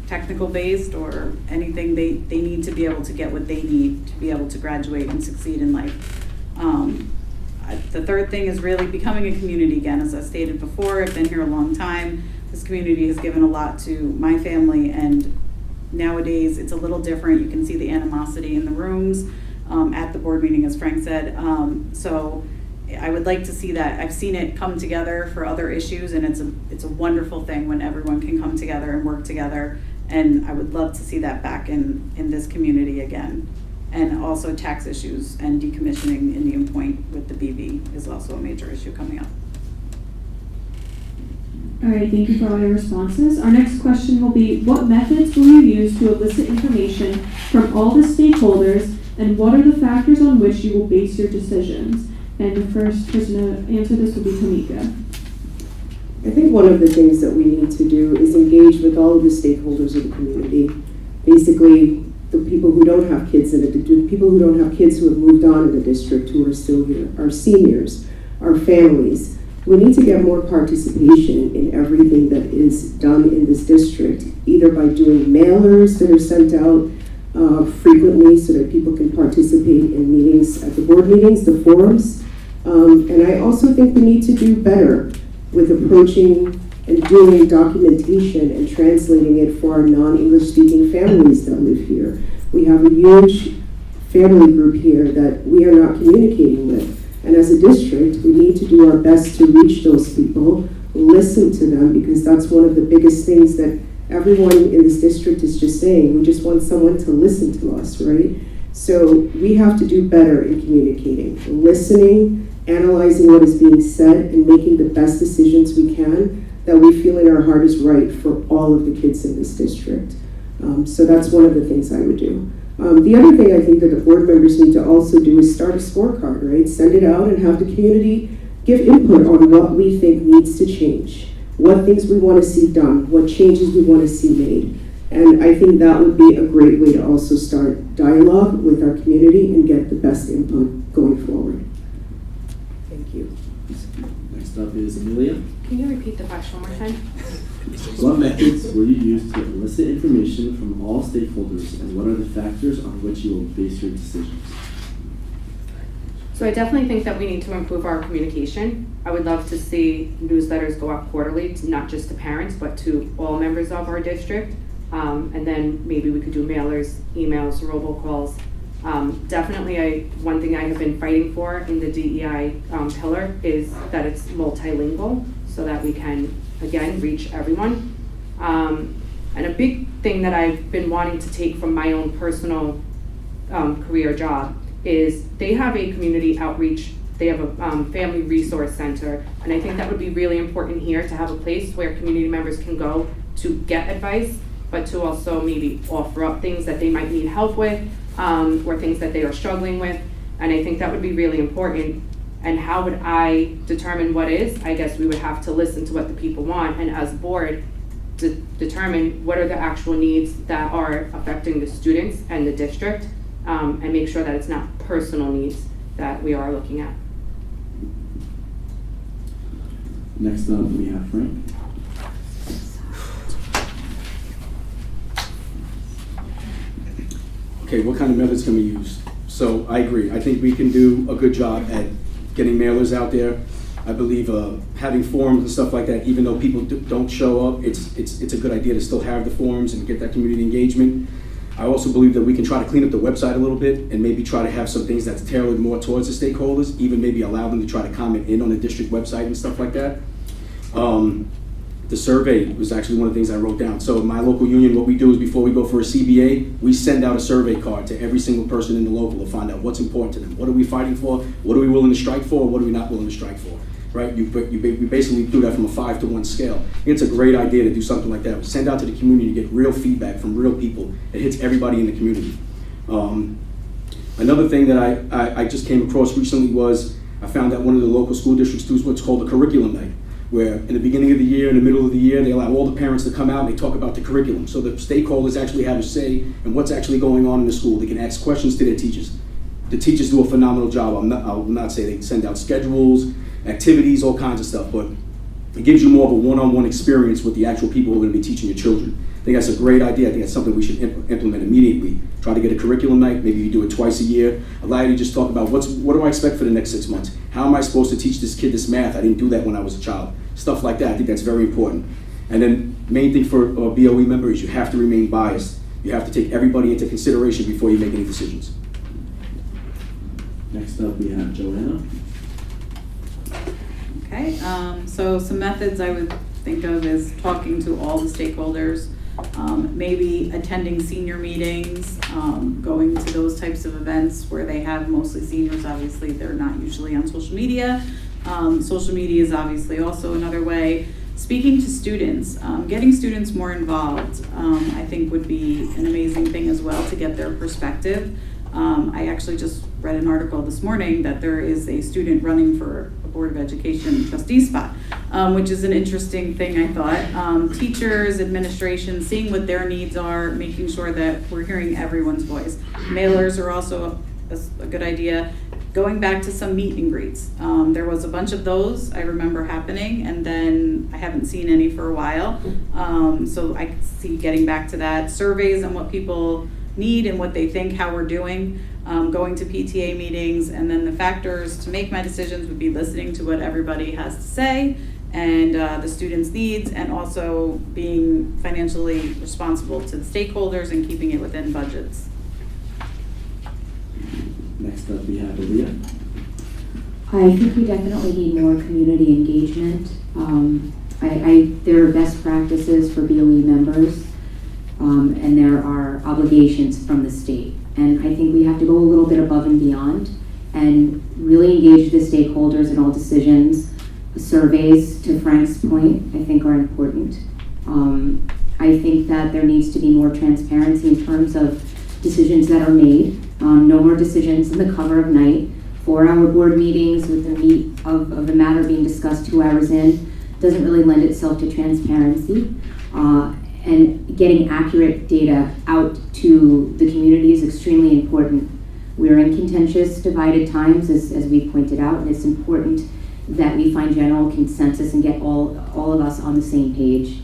Speaker 5: technical-based or anything, they need to be able to get what they need to be able to graduate and succeed in life. The third thing is really becoming a community again. As I stated before, I've been here a long time. This community has given a lot to my family, and nowadays it's a little different. You can see the animosity in the rooms at the board meeting, as Frank said. So I would like to see that. I've seen it come together for other issues, and it's a wonderful thing when everyone can come together and work together, and I would love to see that back in this community again. And also tax issues and decommissioning Indian Point with the BV is also a major issue coming up.
Speaker 2: All right, thank you for all your responses. Our next question will be, what methods will you use to elicit information from all the stakeholders, and what are the factors on which you will base your decisions? And the first person to answer this will be Tamika.
Speaker 7: I think one of the things that we need to do is engage with all of the stakeholders of the community. Basically, the people who don't have kids in it, the people who don't have kids who have moved on in the district who are still here, our seniors, our families. We need to get more participation in everything that is done in this district, either by doing mailers that are sent out frequently so that people can participate in meetings, at the board meetings, the forums. And I also think we need to do better with approaching and doing documentation and translating it for our non-English speaking families that live here. We have a huge family group here that we are not communicating with. And as a district, we need to do our best to reach those people, listen to them, because that's one of the biggest things that everyone in this district is just saying. We just want someone to listen to us, right? So we have to do better in communicating, listening, analyzing what is being said, and making the best decisions we can that we feel in our heart is right for all of the kids in this district. So that's one of the things I would do. The other thing I think that the board members need to also do is start a scorecard, right? Send it out and have the community give input on what we think needs to change, what things we want to see done, what changes we want to see made. And I think that would be a great way to also start dialogue with our community and get the best input going forward. Thank you.
Speaker 3: Next up is Amelia.
Speaker 8: Can you repeat the question one more time?
Speaker 3: What methods will you use to elicit information from all stakeholders, and what are the factors on which you will base your decisions?
Speaker 8: So I definitely think that we need to improve our communication. I would love to see newsletters go out quarterly, not just to parents, but to all members of our district. And then maybe we could do mailers, emails, robocalls. Definitely, one thing I have been fighting for in the DEI pillar is that it's multilingual, so that we can, again, reach everyone. And a big thing that I've been wanting to take from my own personal career job is they have a community outreach, they have a family resource center, and I think that would be really important here to have a place where community members can go to get advice, but to also maybe offer up things that they might need help with, or things that they are struggling with. And I think that would be really important. And how would I determine what is? I guess we would have to listen to what the people want, and as a board, to determine what are the actual needs that are affecting the students and the district, and make sure that it's not personal needs that we are looking at.
Speaker 3: Next up, we have Frank.
Speaker 4: Okay, what kind of methods can we use? So I agree. I think we can do a good job at getting mailers out there. I believe having forums and stuff like that, even though people don't show up, it's a good idea to still have the forums and get that community engagement. I also believe that we can try to clean up the website a little bit and maybe try to have some things that's tailored more towards the stakeholders, even maybe allow them to try to comment in on the district website and stuff like that. The survey was actually one of the things I wrote down. So in my local union, what we do is before we go for a CBA, we send out a survey card to every single person in the local to find out what's important to them. What are we fighting for? What are we willing to strike for? What are we not willing to strike for? Right? We basically do that from a 5 to 1 scale. It's a great idea to do something like that. We send out to the community to get real feedback from real people. It hits everybody in the community. Another thing that I just came across recently was I found that one of the local school districts does what's called a curriculum night, where in the beginning of the year, in the middle of the year, they allow all the parents to come out and they talk about the curriculum. So the stakeholders actually have a say in what's actually going on in the school. They can ask questions to their teachers. The teachers do a phenomenal job. I will not say they send out schedules, activities, all kinds of stuff, but it gives you more of a one-on-one experience with the actual people who are going to be teaching your children. I think that's a great idea. I think that's something we should implement immediately. Try to get a curriculum night. Maybe you do it twice a year. Allow you to just talk about what do I expect for the next 6 months? How am I supposed to teach this kid this math? I didn't do that when I was a child. Stuff like that. I think that's very important. And then main thing for BOE members, you have to remain biased. You have to take everybody into consideration before you make any decisions.
Speaker 3: Next up, we have Joanna.
Speaker 5: Okay, so some methods I would think of is talking to all the stakeholders, maybe attending senior meetings, going to those types of events where they have mostly seniors. Obviously, they're not usually on social media. Social media is obviously also another way. Speaking to students, getting students more involved, I think would be an amazing thing as well to get their perspective. I actually just read an article this morning that there is a student running for a Board of Education trustee spot, which is an interesting thing, I thought. Teachers, administration, seeing what their needs are, making sure that we're hearing everyone's voice. Mailers are also a good idea. Going back to some meet and greets. There was a bunch of those I remember happening, and then I haven't seen any for a while. So I could see getting back to that. Surveys on what people need and what they think, how we're doing, going to PTA meetings, and then the factors to make my decisions would be listening to what everybody has to say and the students' needs, and also being financially responsible to the stakeholders and keeping it within budgets.
Speaker 3: Next up, we have Aaliyah.
Speaker 6: I think we definitely need more community engagement. There are best practices for BOE members, and there are obligations from the state. And I think we have to go a little bit above and beyond and really engage the stakeholders in all decisions. Surveys, to Frank's point, I think are important. I think that there needs to be more transparency in terms of decisions that are made. No more decisions in the cover of night. 4-hour board meetings with the meat of the matter being discussed 2 hours in doesn't really lend itself to transparency. And getting accurate data out to the community is extremely important. We're in contentious, divided times, as we pointed out, and it's important that we find general consensus and get all of us on the same page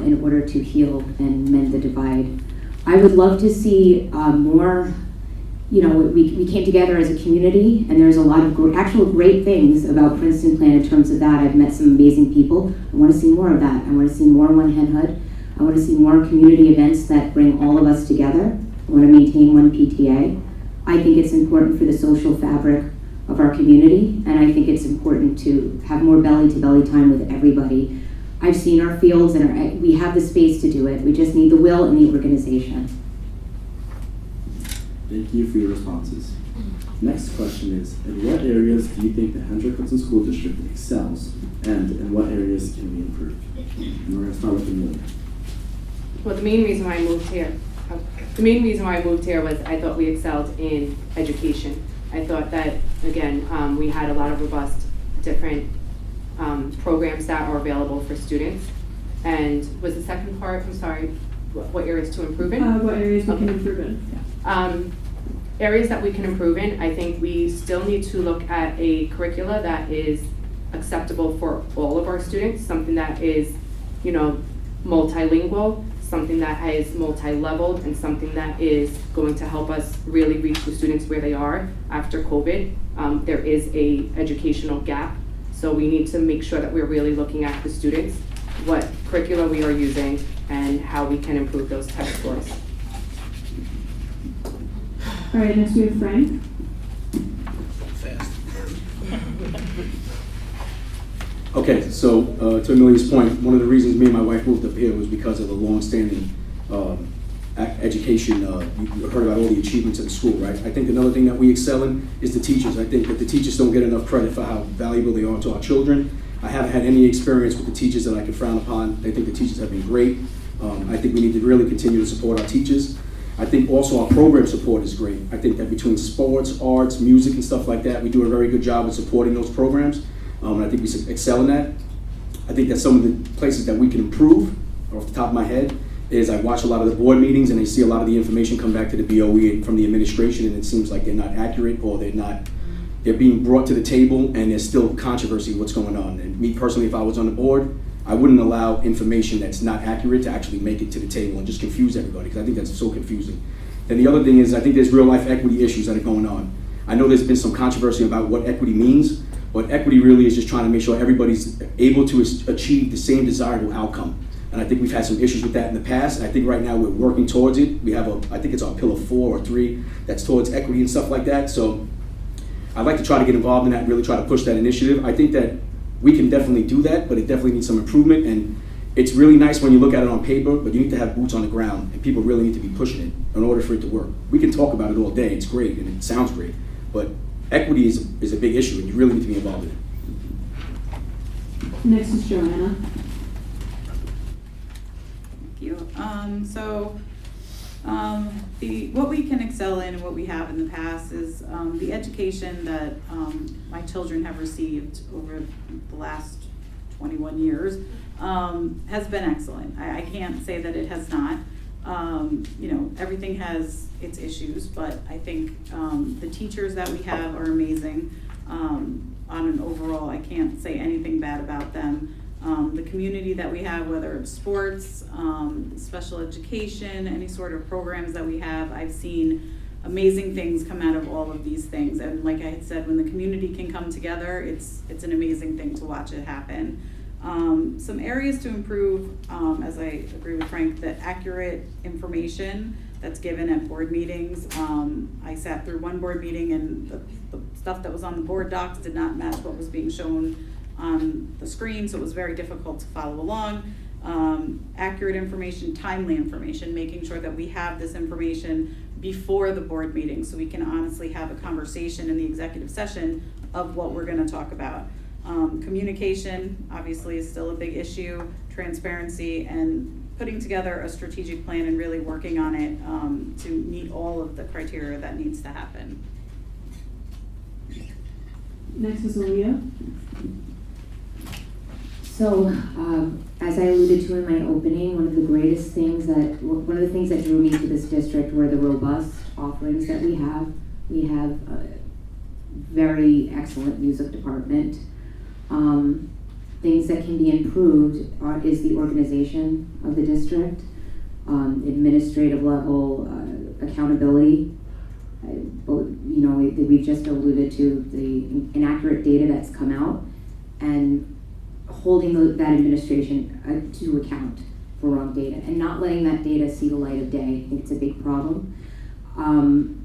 Speaker 6: in order to heal and mend the divide. I would love to see more. We came together as a community, and there's a lot of actual great things about Princeton Plan in terms of that. I've met some amazing people. I want to see more of that. I want to see more One Hen HUD. I want to see more community events that bring all of us together. I want to maintain one PTA. I think it's important for the social fabric of our community, and I think it's important to have more belly-to-belly time with everybody. I've seen our fields, and we have the space to do it. We just need the will and the organization.
Speaker 3: Thank you for your responses. Next question is, in what areas do you think the Hendrick Hudson School District excels, and in what areas can we improve? And we're going to start with Amelia.
Speaker 8: Well, the main reason why I moved here The main reason why I moved here was I thought we excelled in education. I thought that, again, we had a lot of robust, different programs that are available for students. And was the second part, I'm sorry, what areas to improve in?
Speaker 2: What areas we can improve in.
Speaker 8: Areas that we can improve in, I think we still need to look at a curricula that is acceptable for all of our students, something that is, you know, multilingual, something that is multi-leveled, and something that is going to help us really reach the students where they are after COVID. There is a educational gap, so we need to make sure that we're really looking at the students, what curricula we are using, and how we can improve those test scores.
Speaker 2: All right, next we have Frank.
Speaker 10: Fast.
Speaker 4: Okay, so to Amelia's point, one of the reasons me and my wife moved up here was because of the long-standing education. You heard about all the achievements at the school, right? I think another thing that we excel in is the teachers. I think that the teachers don't get enough credit for how valuable they are to our children. I haven't had any experience with the teachers that I can frown upon. I think the teachers have been great. I think we need to really continue to support our teachers. I think also our program support is great. I think that between sports, arts, music, and stuff like that, we do a very good job of supporting those programs. And I think we excel in that. I think that some of the places that we can improve, off the top of my head, is I watch a lot of the board meetings and I see a lot of the information come back to the BOE from the administration, and it seems like they're not accurate, or they're being brought to the table and there's still controversy what's going on. And me personally, if I was on the board, I wouldn't allow information that's not accurate to actually make it to the table and just confuse everybody, because I think that's so confusing. Then the other thing is, I think there's real life equity issues that are going on. I know there's been some controversy about what equity means, but equity really is just trying to make sure everybody's able to achieve the same desirable outcome. And I think we've had some issues with that in the past, and I think right now we're working towards it. We have I think it's our pillar 4 or 3 that's towards equity and stuff like that. So I'd like to try to get involved in that and really try to push that initiative. I think that we can definitely do that, but it definitely needs some improvement. And it's really nice when you look at it on paper, but you need to have boots on the ground, and people really need to be pushing it in order for it to work. We can talk about it all day, it's great, and it sounds great, but equity is a big issue, and you really need to be involved in it.
Speaker 2: Next is Joanna.
Speaker 5: Thank you. What we can excel in and what we have in the past is the education that my children have received over the last 21 years has been excellent. I can't say that it has not. Everything has its issues, but I think the teachers that we have are amazing. On an overall, I can't say anything bad about them. The community that we have, whether it's sports, special education, any sort of programs that we have, I've seen amazing things come out of all of these things. And like I had said, when the community can come together, it's an amazing thing to watch it happen. Some areas to improve, as I agree with Frank, the accurate information that's given at board meetings. I sat through one board meeting and the stuff that was on the board docs did not match what was being shown on the screen, so it was very difficult to follow along. Accurate information, timely information, making sure that we have this information before the board meeting so we can honestly have a conversation in the executive session of what we're going to talk about. Communication obviously is still a big issue, transparency, and putting together a strategic plan and really working on it to meet all of the criteria that needs to happen.
Speaker 2: Next is Aaliyah.
Speaker 6: So, as I alluded to in my opening, one of the things that drew me to this district were the robust offerings that we have. We have a very excellent music department. Things that can be improved is the organization of the district, administrative level, accountability. We've just alluded to the inaccurate data that's come out, and holding that administration to account for wrong data and not letting that data see the light of day. I think it's a big problem.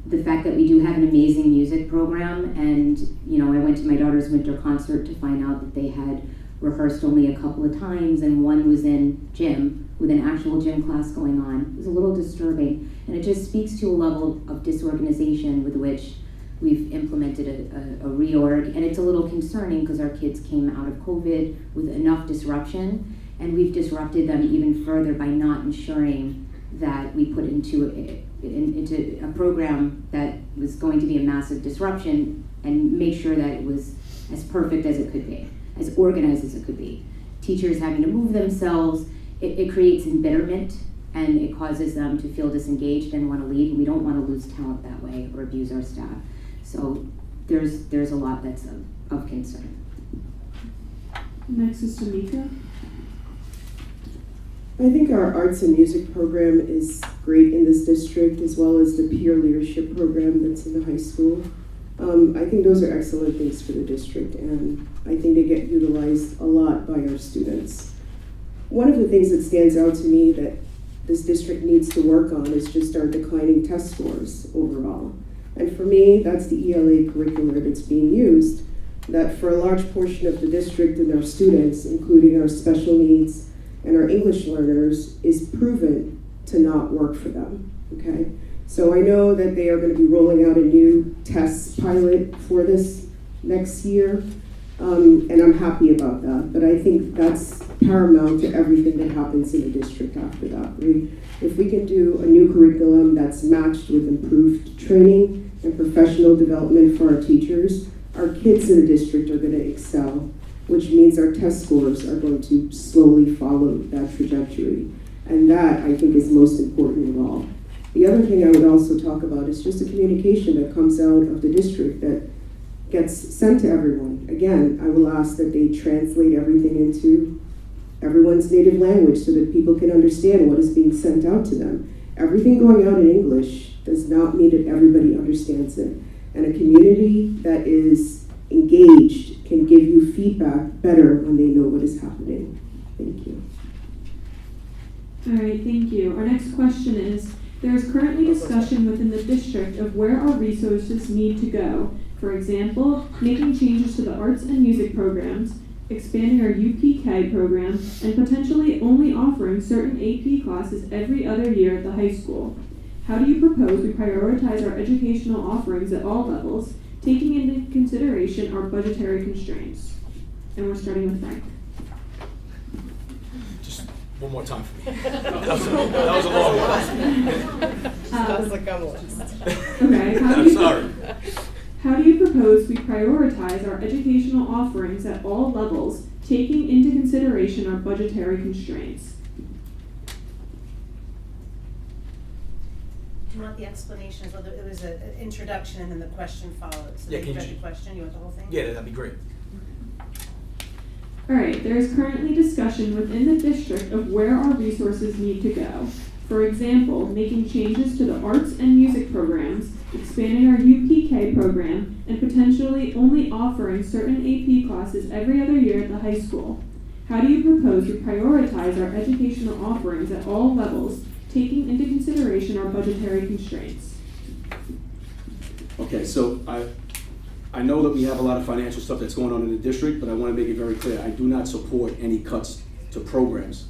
Speaker 6: The fact that we do have an amazing music program, and I went to my daughter's winter concert to find out that they had rehearsed only a couple of times, and one was in gym with an actual gym class going on. It was a little disturbing, and it just speaks to a level of disorganization with which we've implemented a reorg, and it's a little concerning because our kids came out of COVID with enough disruption, and we've disrupted them even further by not ensuring that we put into a program that was going to be a massive disruption, and make sure that it was as perfect as it could be, as organized as it could be. Teachers having to move themselves, it creates embitterment, and it causes them to feel disengaged and want to leave. We don't want to lose talent that way or abuse our staff. So there's a lot that's of concern.
Speaker 2: Next is Tamika.
Speaker 7: I think our arts and music program is great in this district, as well as the peer leadership program that's in the high school. I think those are excellent things for the district, and I think they get utilized a lot by our students. One of the things that stands out to me that this district needs to work on is just our declining test scores overall. And for me, that's the ELA curriculum that's being used, that for a large portion of the district and our students, including our special needs and our English learners, is proven to not work for them, okay? So I know that they are going to be rolling out a new test pilot for this next year, and I'm happy about that. But I think that's paramount to everything that happens in the district after that. If we can do a new curriculum that's matched with improved training and professional development for our teachers, our kids in the district are going to excel, which means our test scores are going to slowly follow that trajectory. And that, I think, is most important of all. The other thing I would also talk about is just the communication that comes out of the district that gets sent to everyone. Again, I will ask that they translate everything into everyone's native language so that people can understand what is being sent out to them. Everything going out in English does not mean that everybody understands it. And a community that is engaged can give you feedback better when they know what is happening. Thank you.
Speaker 2: All right, thank you. Our next question is, there is currently discussion within the district of where our resources need to go. For example, making changes to the arts and music programs, expanding our UPK program, and potentially only offering certain AP classes every other year at the high school. How do you propose we prioritize our educational offerings at all levels, taking into consideration our budgetary constraints? And we're starting with Frank.
Speaker 10: Just one more time for me. That was a long one.
Speaker 9: Sounds like I'm lost.
Speaker 2: Okay,
Speaker 10: I'm sorry.
Speaker 2: How do you propose we prioritize our educational offerings at all levels, taking into consideration our budgetary constraints?
Speaker 11: Do you want the explanation as well? It was an introduction and then the question followed. So
Speaker 10: Yeah,
Speaker 11: you
Speaker 10: can
Speaker 11: read
Speaker 10: you-
Speaker 11: the question, you want the whole thing?
Speaker 10: Yeah, that'd be great.
Speaker 2: All right, there is currently discussion within the district of where our resources need to go. For example, making changes to the arts and music programs, expanding our UPK program, and potentially only offering certain AP classes every other year at the high school. How do you propose we prioritize our educational offerings at all levels, taking into consideration our budgetary constraints?
Speaker 4: Okay, so I know that we have a lot of financial stuff that's going on in the district, but I want to make it very clear, I do not support any cuts to programs.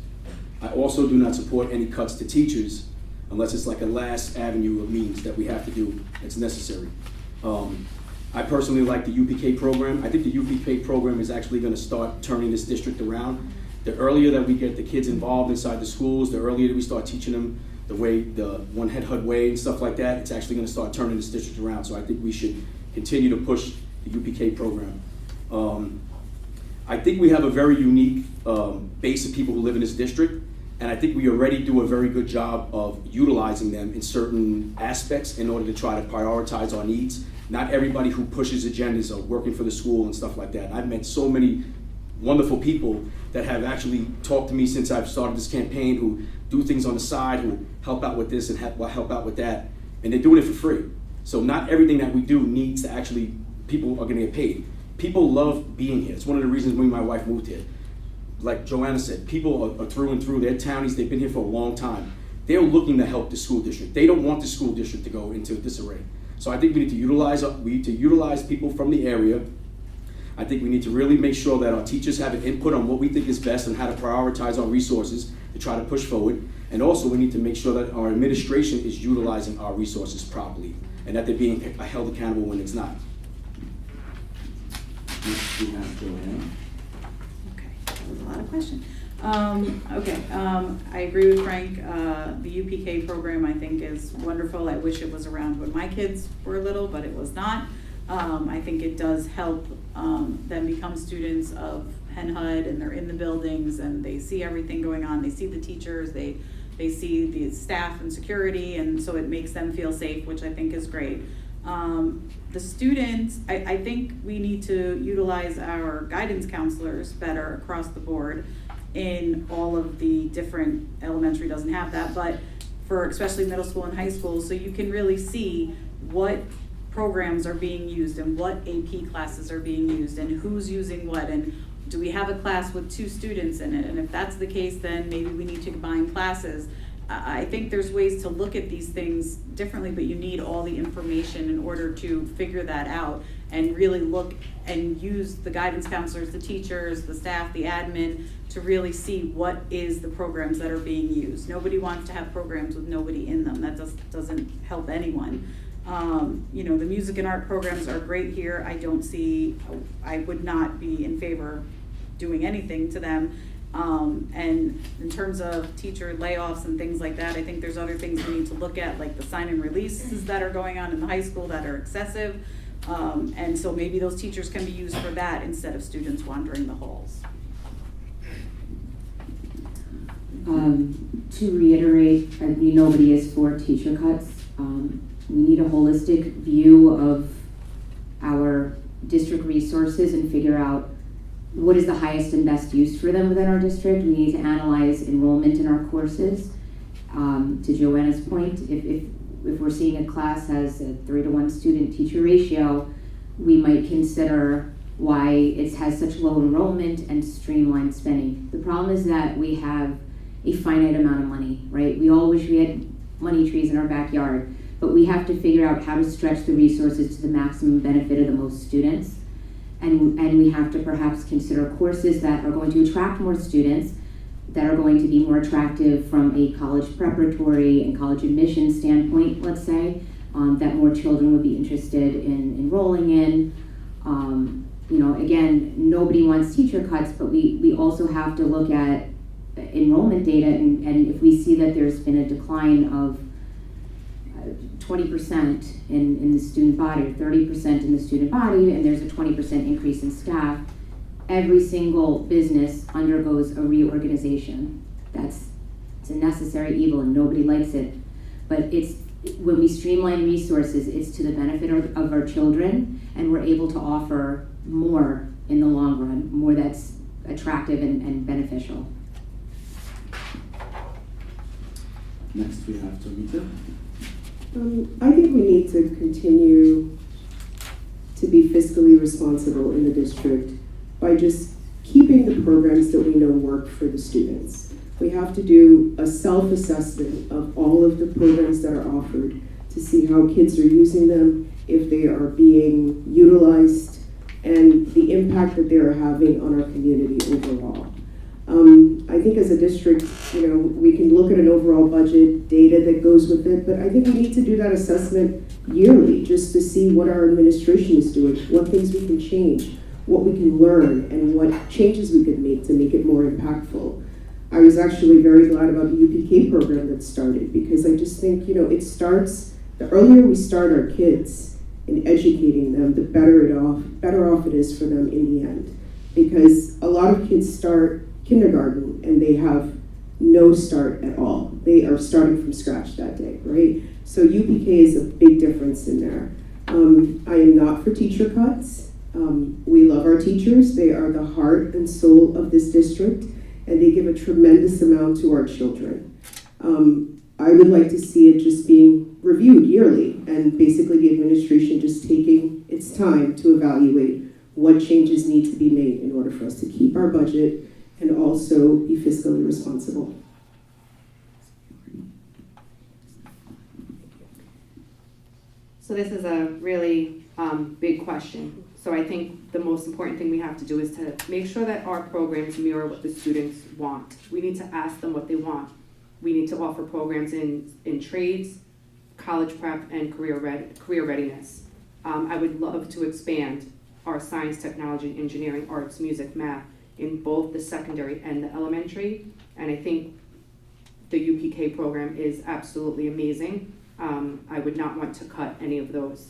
Speaker 4: I also do not support any cuts to teachers unless it's like a last avenue of means that we have to do that's necessary. I personally like the UPK program. I think the UPK program is actually going to start turning this district around. The earlier that we get the kids involved inside the schools, the earlier that we start teaching them the way, the One Head HUD way and stuff like that, it's actually going to start turning this district around. So I think we should continue to push the UPK program. I think we have a very unique base of people who live in this district, and I think we already do a very good job of utilizing them in certain aspects in order to try to prioritize our needs. Not everybody who pushes agendas are working for the school and stuff like that. I've met so many wonderful people that have actually talked to me since I've started this campaign, who do things on the side, who help out with this and help out with that, and they're doing it for free. So not everything that we do needs to actually, people are gonna get paid. People love being here. It's one of the reasons me and my wife moved here. Like Joanna said, people are through and through. They're townies, they've been here for a long time. They're looking to help the school district. They don't want the school district to go into disarray. So I think we need to utilize people from the area. I think we need to really make sure that our teachers have an input on what we think is best and how to prioritize our resources to try to push forward. And also we need to make sure that our administration is utilizing our resources properly and that they're being held accountable when it's not.
Speaker 3: Next we have Joanna.
Speaker 5: Okay, that was a lot of questions. I agree with Frank. The UPK program I think is wonderful. I wish it was around when my kids were little, but it was not. I think it does help them become students of HenHUD, and they're in the buildings and they see everything going on. They see the teachers, they see the staff and security, and so it makes them feel safe, which I think is great. The students, I think we need to utilize our guidance counselors better across the board in all of the different, elementary doesn't have that, but for especially middle school and high school, so you can really see what programs are being used and what AP classes are being used and who's using what, and do we have a class with 2 students in it, and if that's the case, then maybe we need to combine classes. I think there's ways to look at these things differently, but you need all the information in order to figure that out and really look and use the guidance counselors, the teachers, the staff, the admin to really see what is the programs that are being used. Nobody wants to have programs with nobody in them. That doesn't help anyone. You know, the music and art programs are great here. I would not be in favor of doing anything to them. And in terms of teacher layoffs and things like that, I think there's other things we need to look at, like the sign and releases that are going on in the high school that are excessive. And so maybe those teachers can be used for that instead of students wandering the halls.
Speaker 6: To reiterate, nobody is for teacher cuts. We need a holistic view of our district resources and figure out what is the highest and best use for them within our district. We need to analyze enrollment in our courses. To Joanna's point, if we're seeing a class has a 3-to-1 student-teacher ratio, we might consider why it has such low enrollment and streamlined spending. The problem is that we have a finite amount of money, right? We all wish we had money trees in our backyard, but we have to figure out how to stretch the resources to the maximum benefit of the most students. And we have to perhaps consider courses that are going to attract more students, that are going to be more attractive from a college preparatory and college admission standpoint, let's say, that more children would be interested in enrolling in. You know, again, nobody wants teacher cuts, but we also have to look at enrollment data, and if we see that there's been a decline of 20% in the student body, or 30% in the student body, and there's a 20% increase in staff, every single business undergoes a reorganization. It's a necessary evil and nobody likes it. But when we streamline resources, it's to the benefit of our children, and we're able to offer more in the long run, more that's attractive and beneficial.
Speaker 3: Next we have Tomita.
Speaker 7: I think we need to continue to be fiscally responsible in the district by just keeping the programs that we know work for the students. We have to do a self-assessment of all of the programs that are offered to see how kids are using them, if they are being utilized, and the impact that they are having on our community overall. I think as a district, you know, we can look at an overall budget, data that goes with it, but I think we need to do that assessment yearly just to see what our administration is doing, what things we can change, what we can learn, and what changes we could make to make it more impactful. I was actually very glad about the UPK program that started, because I just think, you know, it starts, the earlier we start our kids in educating them, the better off it is for them in the end. Because a lot of kids start kindergarten and they have no start at all. They are starting from scratch that day, right? So UPK is a big difference in there. I am not for teacher cuts. We love our teachers. They are the heart and soul of this district, and they give a tremendous amount to our children. I would like to see it just being reviewed yearly, and basically the administration just taking its time to evaluate what changes need to be made in order for us to keep our budget and also be fiscally responsible.
Speaker 8: So this is a really big question. So I think the most important thing we have to do is to make sure that our programs mirror what the students want. We need to ask them what they want. We need to offer programs in trades, college prep, and career readiness. I would love to expand our science, technology, engineering, arts, music, math in both the secondary and the elementary. And I think the UPK program is absolutely amazing. I would not want to cut any of those.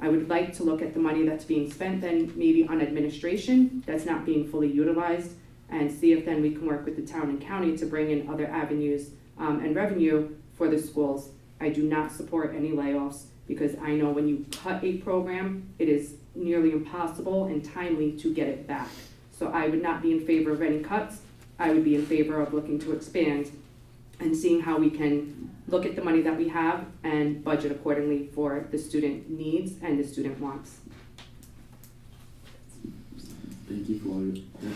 Speaker 8: I would like to look at the money that's being spent then maybe on administration that's not being fully utilized, and see if then we can work with the town and county to bring in other avenues and revenue for the schools. I do not support any layoffs, because I know when you cut a program, it is nearly impossible and timely to get it back. So I would not be in favor of any cuts. I would be in favor of looking to expand and seeing how we can look at the money that we have and budget accordingly for the student needs and the student wants.
Speaker 3: Thank you for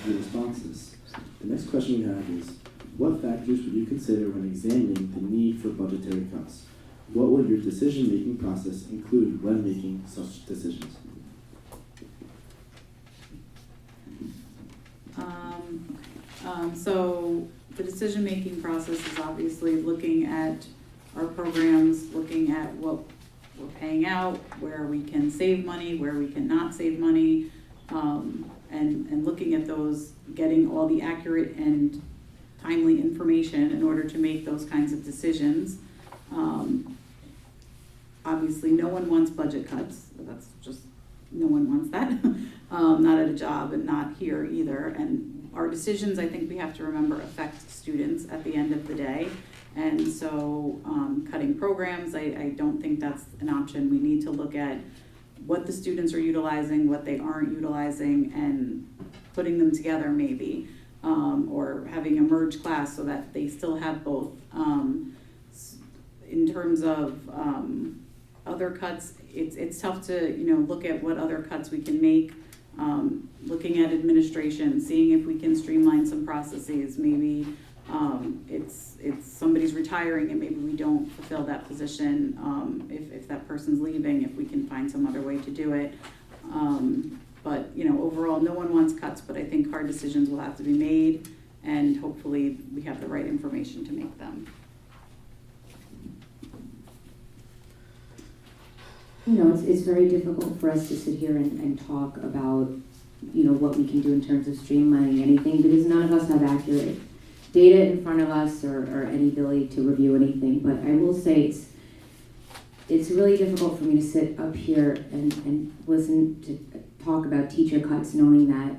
Speaker 3: your responses. The next question we have is, what factors would you consider when examining the need for budgetary cuts? What would your decision-making process include when making such decisions?
Speaker 5: So the decision-making process is obviously looking at our programs, looking at what we're paying out, where we can save money, where we cannot save money, and looking at those, getting all the accurate and timely information in order to make those kinds of decisions. Obviously, no one wants budget cuts. That's just, no one wants that. Not at a job and not here either. And our decisions, I think we have to remember, affect students at the end of the day. And so cutting programs, I don't think that's an option. We need to look at what the students are utilizing, what they aren't utilizing, and putting them together maybe, or having a merged class so that they still have both. In terms of other cuts, it's tough to look at what other cuts we can make. Looking at administration, seeing if we can streamline some processes. Maybe it's somebody's retiring and maybe we don't fulfill that position. If that person's leaving, if we can find some other way to do it. But overall, no one wants cuts, but I think hard decisions will have to be made, and hopefully we have the right information to make them.
Speaker 6: It's very difficult for us to sit here and talk about, what we can do in terms of streamlining anything, because none of us have accurate data in front of us or any ability to review anything. But I will say it's really difficult for me to sit up here and listen to talk about teacher cuts, knowing that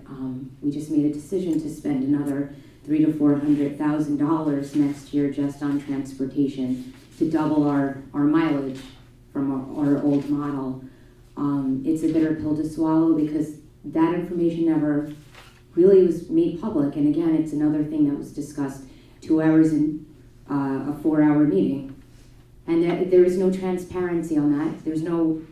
Speaker 6: we just made a decision to spend another $300,000 to $400,000 next year just on transportation to double our mileage from our old model. It's a bitter pill to swallow, because that information never really was made public. And again, it's another thing that was discussed 2 hours in a 4-hour meeting. And there is no transparency on that. There's no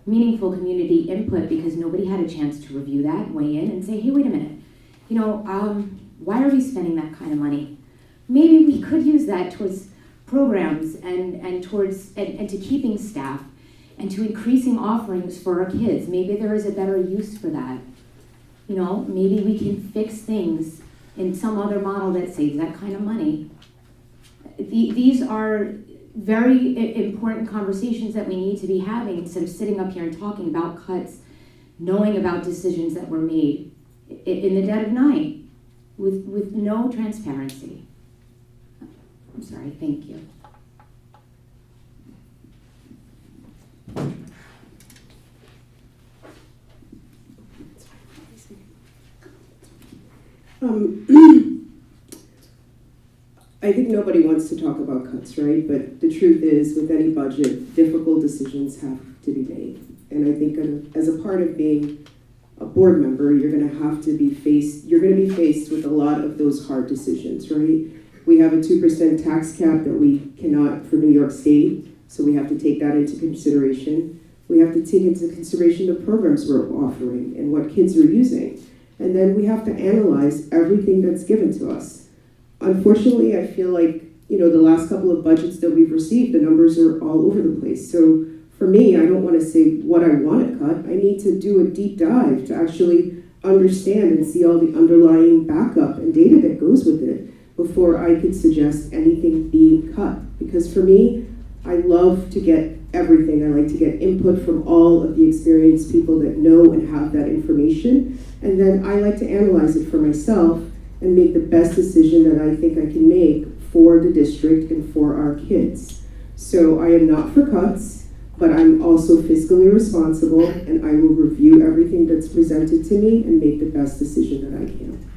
Speaker 6: meaningful community input, because nobody had a chance to review that, weigh in, and say, hey, wait a minute. Why are we spending that kind of money? Maybe we could use that towards programs and towards and to keeping staff and to increasing offerings for our kids. Maybe there is a better use for that. Maybe we can fix things in some other model that saves that kind of money. These are very important conversations that we need to be having, instead of sitting up here and talking about cuts, knowing about decisions that were made in the dead of night with no transparency. I'm sorry, thank you.
Speaker 7: I think nobody wants to talk about cuts, right? But the truth is, with any budget, difficult decisions have to be made. And I think as a part of being a board member, you're going to be faced with a lot of those hard decisions, right? We have a 2% tax cap that we cannot for New York State, so we have to take that into consideration. We have to take into consideration the programs we're offering and what kids are using. And then we have to analyze everything that's given to us. Unfortunately, I feel like, the last couple of budgets that we've received, the numbers are all over the place. So for me, I don't want to say what I want to cut. I need to do a deep dive to actually understand and see all the underlying backup and data that goes with it before I could suggest anything being cut. Because for me, I love to get everything. I like to get input from all of the experienced people that know and have that information. And then I like to analyze it for myself and make the best decision that I think I can make for the district and for our kids. So I am not for cuts, but I'm also fiscally responsible, and I will review everything that's presented to me and make the best decision that I can.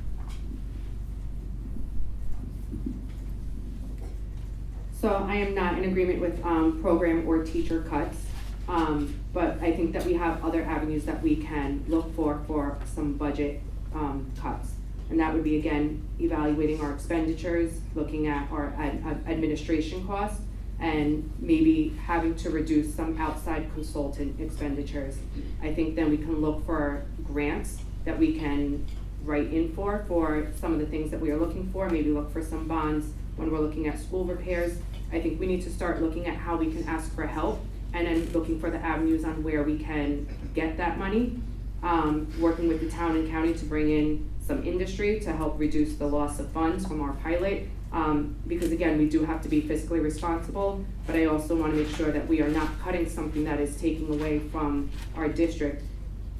Speaker 8: So I am not in agreement with program or teacher cuts, but I think that we have other avenues that we can look for some budget cuts. And that would be, again, evaluating our expenditures, looking at our administration costs, and maybe having to reduce some outside consultant expenditures. I think then we can look for grants that we can write in for some of the things that we are looking for, maybe look for some bonds when we're looking at school repairs. I think we need to start looking at how we can ask for help and then looking for the avenues on where we can get that money. Working with the town and county to bring in some industry to help reduce the loss of funds from our pilot. Because again, we do have to be fiscally responsible, but I also want to make sure that we are not cutting something that is taking away from our district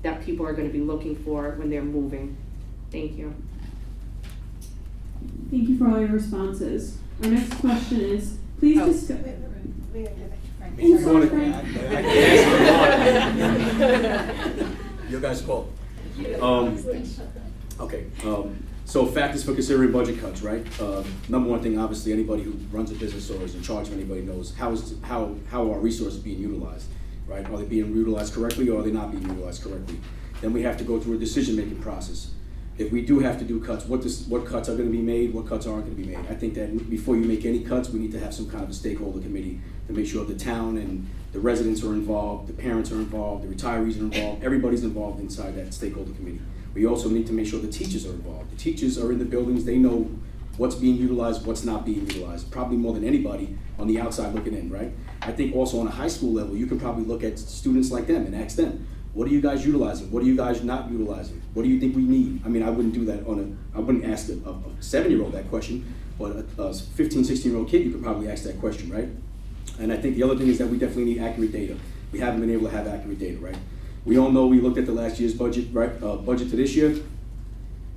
Speaker 8: that people are going to be looking for when they're moving. Thank you.
Speaker 2: Thank you for all your responses. Our next question is, please discuss.
Speaker 10: You guys call. Okay. So factors for considering budget cuts, right? Number one thing, obviously, anybody who runs a business or is in charge of anybody knows how are resources being utilized, right? Are they being utilized correctly or are they not being utilized correctly? Then we have to go through a decision-making process. If we do have to do cuts, what cuts are going to be made, what cuts aren't going to be made? I think that before you make any cuts, we need to have some kind of a stakeholder committee to make sure the town and the residents are involved, the parents are involved, the retirees are involved, everybody's involved inside that stakeholder committee. We also need to make sure the teachers are involved. The teachers are in the buildings, they know what's being utilized, what's not being utilized, probably more than anybody on the outside looking in, right? I think also on a high school level, you can probably look at students like them and ask them, what are you guys utilizing? What are you guys not utilizing? What do you think we need? I mean, I wouldn't do that I wouldn't ask a 7-year-old that question, but a 15, 16-year-old kid, you could probably ask that question, right? And I think the other thing is that we definitely need accurate data. We haven't been able to have accurate data, right? We all know we looked at the last year's budget, right? Budget to this year.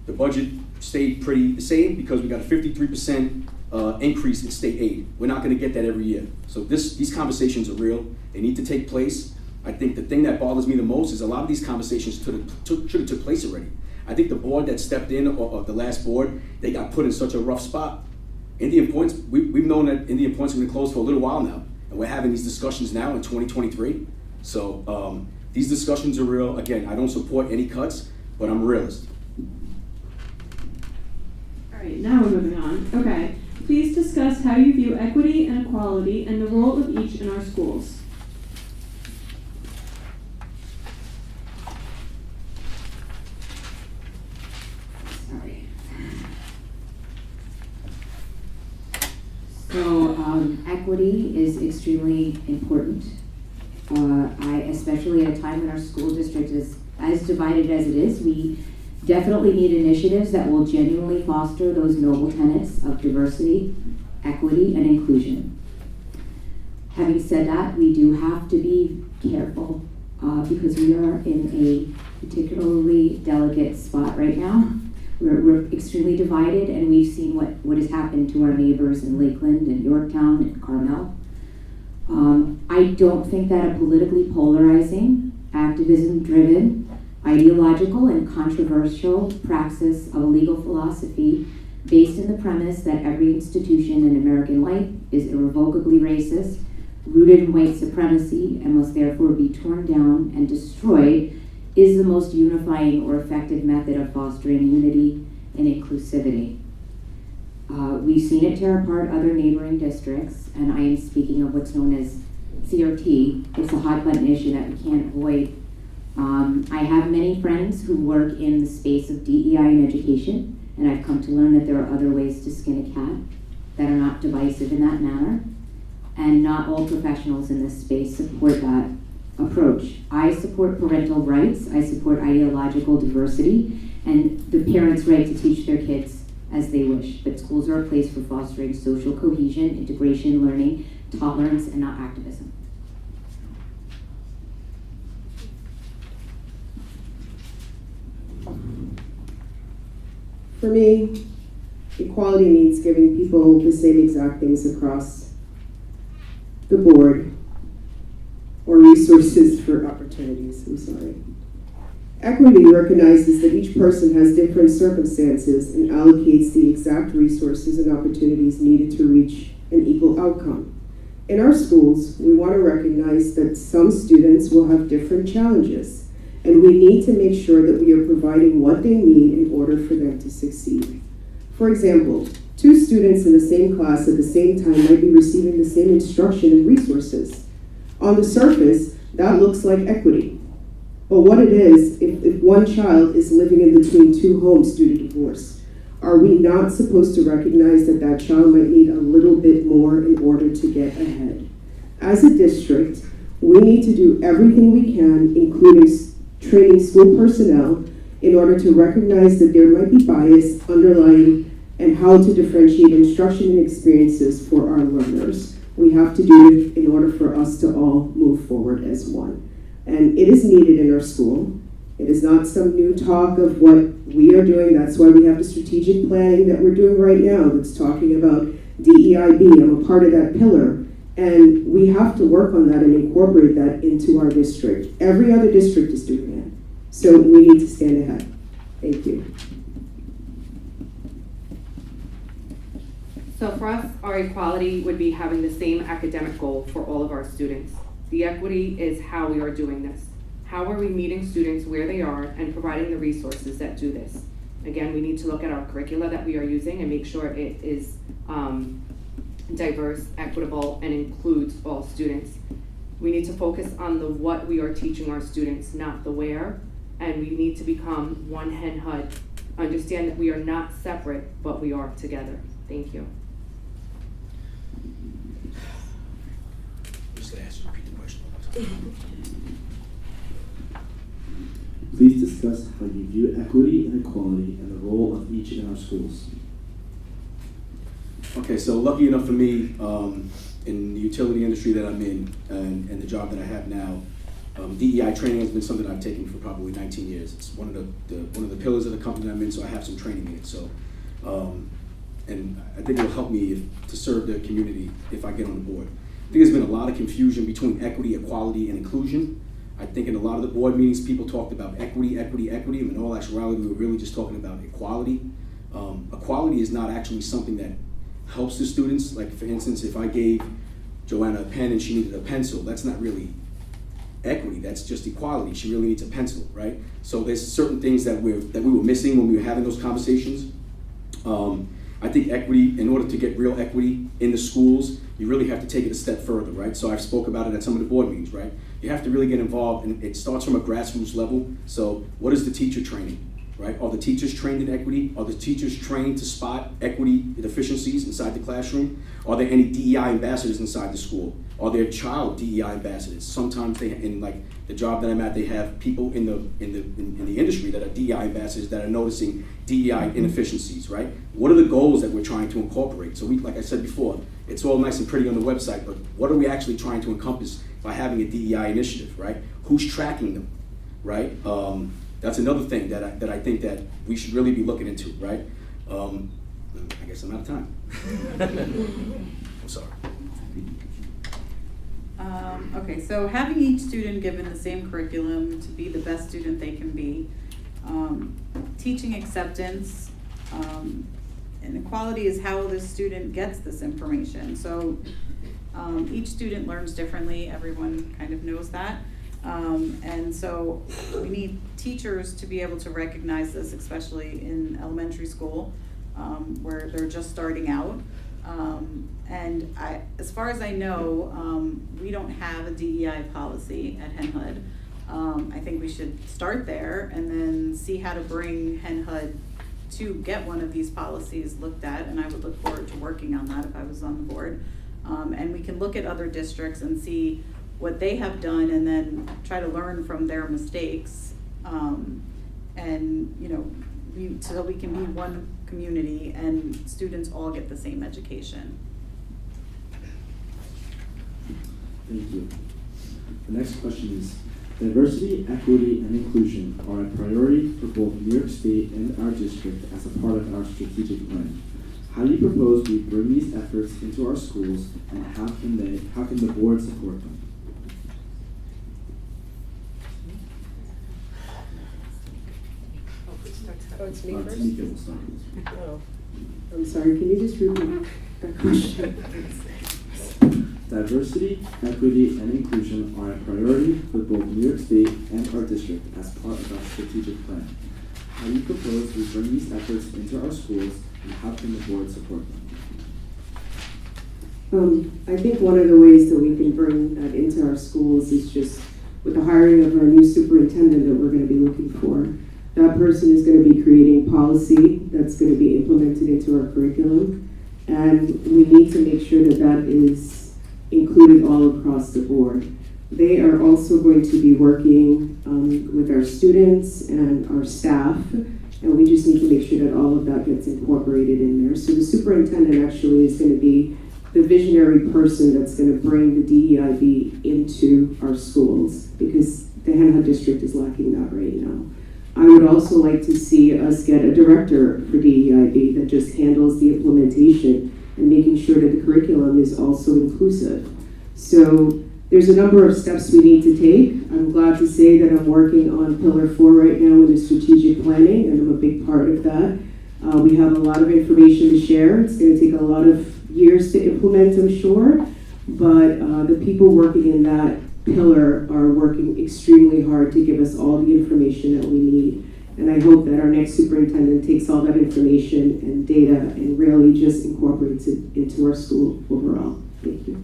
Speaker 10: The budget stayed pretty the same because we got a 53% increase in state aid. We're not going to get that every year. So these conversations are real. They need to take place. I think the thing that bothers me the most is a lot of these conversations should have took place already. I think the board that stepped in, or the last board, they got put in such a rough spot. Indian Point's, we've known that Indian Point's been closed for a little while now, and we're having these discussions now in 2023. So these discussions are real. Again, I don't support any cuts, but I'm a realist.
Speaker 2: All right, now we're moving on. Okay, please discuss how you view equity and equality and the role of each in our schools.
Speaker 6: So equity is extremely important. Especially at a time when our school district is as divided as it is, we definitely need initiatives that will genuinely foster those noble tenets of diversity, equity, and inclusion. Having said that, we do have to be careful because we are in a particularly delicate spot right now. We're extremely divided, and we've seen what has happened to our neighbors in Lakeland and Yorktown and Carmel. I don't think that a politically polarizing, activism-driven, ideological, and controversial praxis of a legal philosophy based in the premise that every institution in American life is irrevocably racist, rooted in white supremacy, and must therefore be torn down and destroyed is the most unifying or effective method of fostering unity and inclusivity. We've seen it tear apart other neighboring districts, and I am speaking of what's known as CRT. It's a hot button issue that we can't avoid. I have many friends who work in the space of DEI and education, and I've come to learn that there are other ways to skin a cat that are not divisive in that manner, and not all professionals in this space support that approach. I support parental rights, I support ideological diversity, and the parents' right to teach their kids as they wish. But schools are a place for fostering social cohesion, integration, learning, tolerance, and not activism.
Speaker 7: For me, equality means giving people the same exact things across the board, or resources for opportunities, I'm sorry. Equity recognizes that each person has different circumstances and allocates the exact resources and opportunities needed to reach an equal outcome. In our schools, we want to recognize that some students will have different challenges, and we need to make sure that we are providing what they need in order for them to succeed. For example, 2 students in the same class at the same time might be receiving the same instruction and resources. On the surface, that looks like equity. But what it is, if one child is living in between 2 homes due to divorce, are we not supposed to recognize that that child might need a little bit more in order to get ahead? As a district, we need to do everything we can, including training school personnel, in order to recognize that there might be bias underlying and how to differentiate instruction and experiences for our learners. We have to do it in order for us to all move forward as one. And it is needed in our school. It is not some new talk of what we are doing. That's why we have the strategic planning that we're doing right now that's talking about DEIB. I'm a part of that pillar. And we have to work on that and incorporate that into our district. Every other district is doing it. So we need to stand ahead. Thank you.
Speaker 8: So for us, our equality would be having the same academic goal for all of our students. The equity is how we are doing this. How are we meeting students where they are and providing the resources that do this? Again, we need to look at our curricula that we are using and make sure it is diverse, equitable, and includes all students. We need to focus on the what we are teaching our students, not the where, and we need to become one Hen HUD. Understand that we are not separate, but we are together. Thank you.
Speaker 10: I'm just gonna ask you to repeat the question.
Speaker 3: Please discuss how you view equity and equality and the role of each in our schools.
Speaker 10: Okay, so lucky enough for me, in the utility industry that I'm in and the job that I have now, DEI training has been something I've taken for probably 19 years. It's one of the pillars of the company I'm in, so I have some training in it. So, and I think it'll help me to serve the community if I get on the board. I think there's been a lot of confusion between equity, equality, and inclusion. I think in a lot of the board meetings, people talked about equity, and in all actuality, we were really just talking about equality. Equality is not actually something that helps the students. Like, for instance, if I gave Joanna a pen and she needed a pencil, that's not really equity, that's just equality. She really needs a pencil, right? So there's certain things that we were missing when we were having those conversations. I think equity, in order to get real equity in the schools, you really have to take it a step further, right? So I've spoke about it at some of the board meetings, right? You have to really get involved, and it starts from a grassroots level. So what is the teacher training, right? Are the teachers trained in equity? Are the teachers trained to spot equity deficiencies inside the classroom? Are there any DEI ambassadors inside the school? Are there child DEI ambassadors? Sometimes they, in like the job that I'm at, they have people in the industry that are DEI ambassadors that are noticing DEI inefficiencies, right? What are the goals that we're trying to incorporate? So we, like I said before, it's all nice and pretty on the website, but what are we actually trying to encompass by having a DEI initiative, right? Who's tracking them, right? That's another thing that I think that we should really be looking into, right? I guess I'm out of time. I'm sorry.
Speaker 5: Okay, so having each student given the same curriculum to be the best student they can be, teaching acceptance, and equality is how the student gets this information. So each student learns differently, everyone kind of knows that. And so we need teachers to be able to recognize this, especially in elementary school, where they're just starting out. And as far as I know, we don't have a DEI policy at Hen HUD. I think we should start there and then see how to bring Hen HUD to get one of these policies looked at, and I would look forward to working on that if I was on the board. And we can look at other districts and see what they have done and then try to learn from their mistakes. And, you know, so we can be one community and students all get the same education.
Speaker 3: Thank you. The next question is, Diversity, equity, and inclusion are a priority for both New York State and our district as a part of our strategic plan. How do you propose we bring these efforts into our schools, and how can the board support them?
Speaker 7: Oh, it's me first?
Speaker 3: Tanika will start.
Speaker 7: Oh, I'm sorry, can you just repeat that question?
Speaker 3: Diversity, equity, and inclusion are a priority for both New York State and our district as part of our strategic plan. How do you propose we bring these efforts into our schools, and how can the board support them?
Speaker 7: I think one of the ways that we can bring that into our schools is just with the hiring of our new superintendent that we're going to be looking for. That person is going to be creating policy that's going to be implemented into our curriculum, and we need to make sure that that is included all across the board. They are also going to be working with our students and our staff, and we just need to make sure that all of that gets incorporated in there. So the superintendent actually is going to be the visionary person that's going to bring the DEIB into our schools, because the Henhud district is lacking that right now. I would also like to see us get a director for DEIB that just handles the implementation and making sure that the curriculum is also inclusive. So there's a number of steps we need to take. I'm glad to say that I'm working on Pillar 4 right now in the strategic planning, and I'm a big part of that. We have a lot of information to share. It's going to take a lot of years to implement, I'm sure, but the people working in that pillar are working extremely hard to give us all the information that we need. And I hope that our next superintendent takes all that information and data and really just incorporates it into our school overall. Thank you.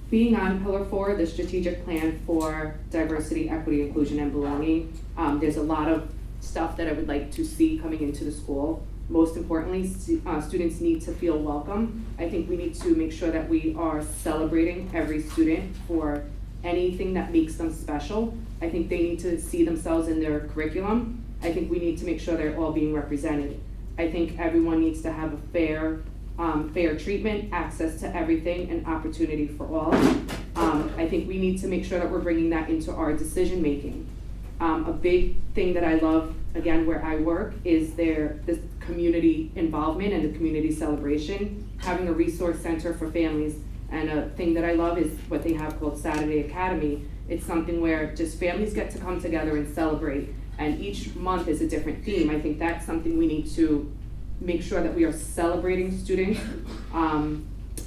Speaker 8: Being on Pillar 4, the strategic plan for diversity, equity, inclusion, and belonging, there's a lot of stuff that I would like to see coming into the school. Most importantly, students need to feel welcome. I think we need to make sure that we are celebrating every student for anything that makes them special. I think they need to see themselves in their curriculum. I think we need to make sure they're all being represented. I think everyone needs to have a fair treatment, access to everything, and opportunity for all. I think we need to make sure that we're bringing that into our decision making. A big thing that I love, again, where I work, is this community involvement and the community celebration, having a resource center for families. And a thing that I love is what they have called Saturday Academy. It's something where just families get to come together and celebrate, and each month is a different theme. I think that's something we need to make sure that we are celebrating students,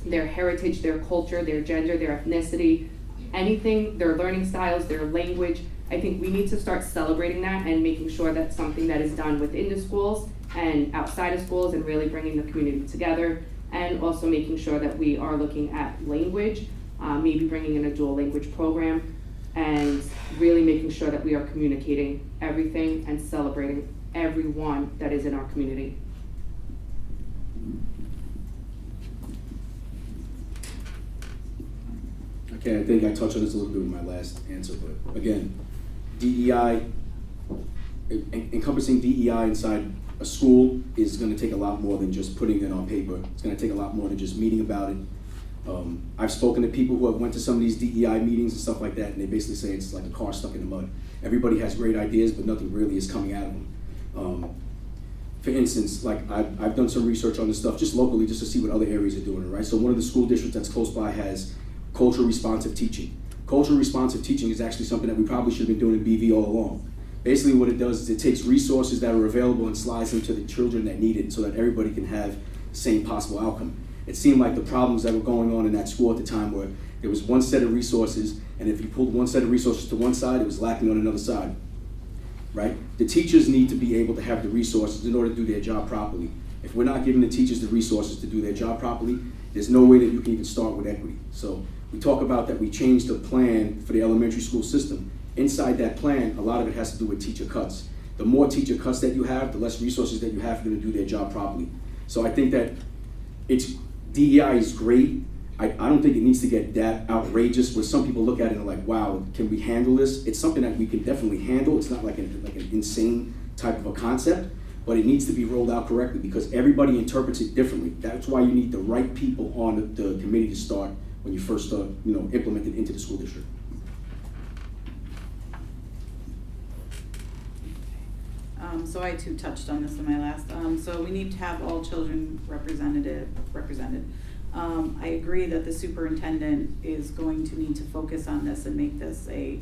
Speaker 8: their heritage, their culture, their gender, their ethnicity, anything, their learning styles, their language. I think we need to start celebrating that and making sure that's something that is done within the schools and outside of schools, and really bringing the community together, and also making sure that we are looking at language, maybe bringing in a dual language program, and really making sure that we are communicating everything and celebrating everyone that is in our community.
Speaker 10: Okay, I think I touched on this a little bit in my last answer, but again, DEI, encompassing DEI inside a school is going to take a lot more than just putting it on paper. It's going to take a lot more than just meeting about it. I've spoken to people who have went to some of these DEI meetings and stuff like that, and they basically say it's like a car stuck in the mud. Everybody has great ideas, but nothing really is coming out of them. For instance, like I've done some research on this stuff just locally, just to see what other areas are doing it, right? So one of the school districts that's close by has cultural responsive teaching. Cultural responsive teaching is actually something that we probably should have been doing in BV all along. Basically what it does is it takes resources that are available and slides them to the children that need it so that everybody can have the same possible outcome. It seemed like the problems that were going on in that school at the time were there was one set of resources, and if you pulled one set of resources to one side, it was lacking on another side, right? The teachers need to be able to have the resources in order to do their job properly. If we're not giving the teachers the resources to do their job properly, there's no way that you can even start with equity. So we talk about that we changed the plan for the elementary school system. Inside that plan, a lot of it has to do with teacher cuts. The more teacher cuts that you have, the less resources that you have for them to do their job properly. So I think that DEI is great. I don't think it needs to get that outrageous where some people look at it and are like, wow, can we handle this? It's something that we can definitely handle. It's not like an insane type of a concept, but it needs to be rolled out correctly because everybody interprets it differently. That's why you need the right people on the committee to start when you first implement it into the school district.
Speaker 5: So I too touched on this in my last, so we need to have all children represented. I agree that the superintendent is going to need to focus on this and make this a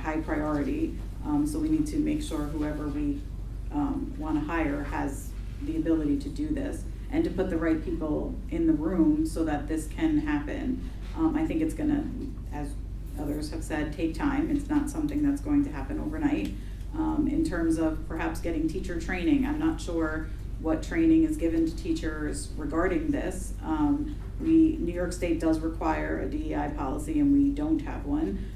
Speaker 5: high priority. So we need to make sure whoever we want to hire has the ability to do this and to put the right people in the room so that this can happen. I think it's gonna, as others have said, take time. It's not something that's going to happen overnight. In terms of perhaps getting teacher training, I'm not sure what training is given to teachers regarding this. New York State does require a DEI policy and we don't have one.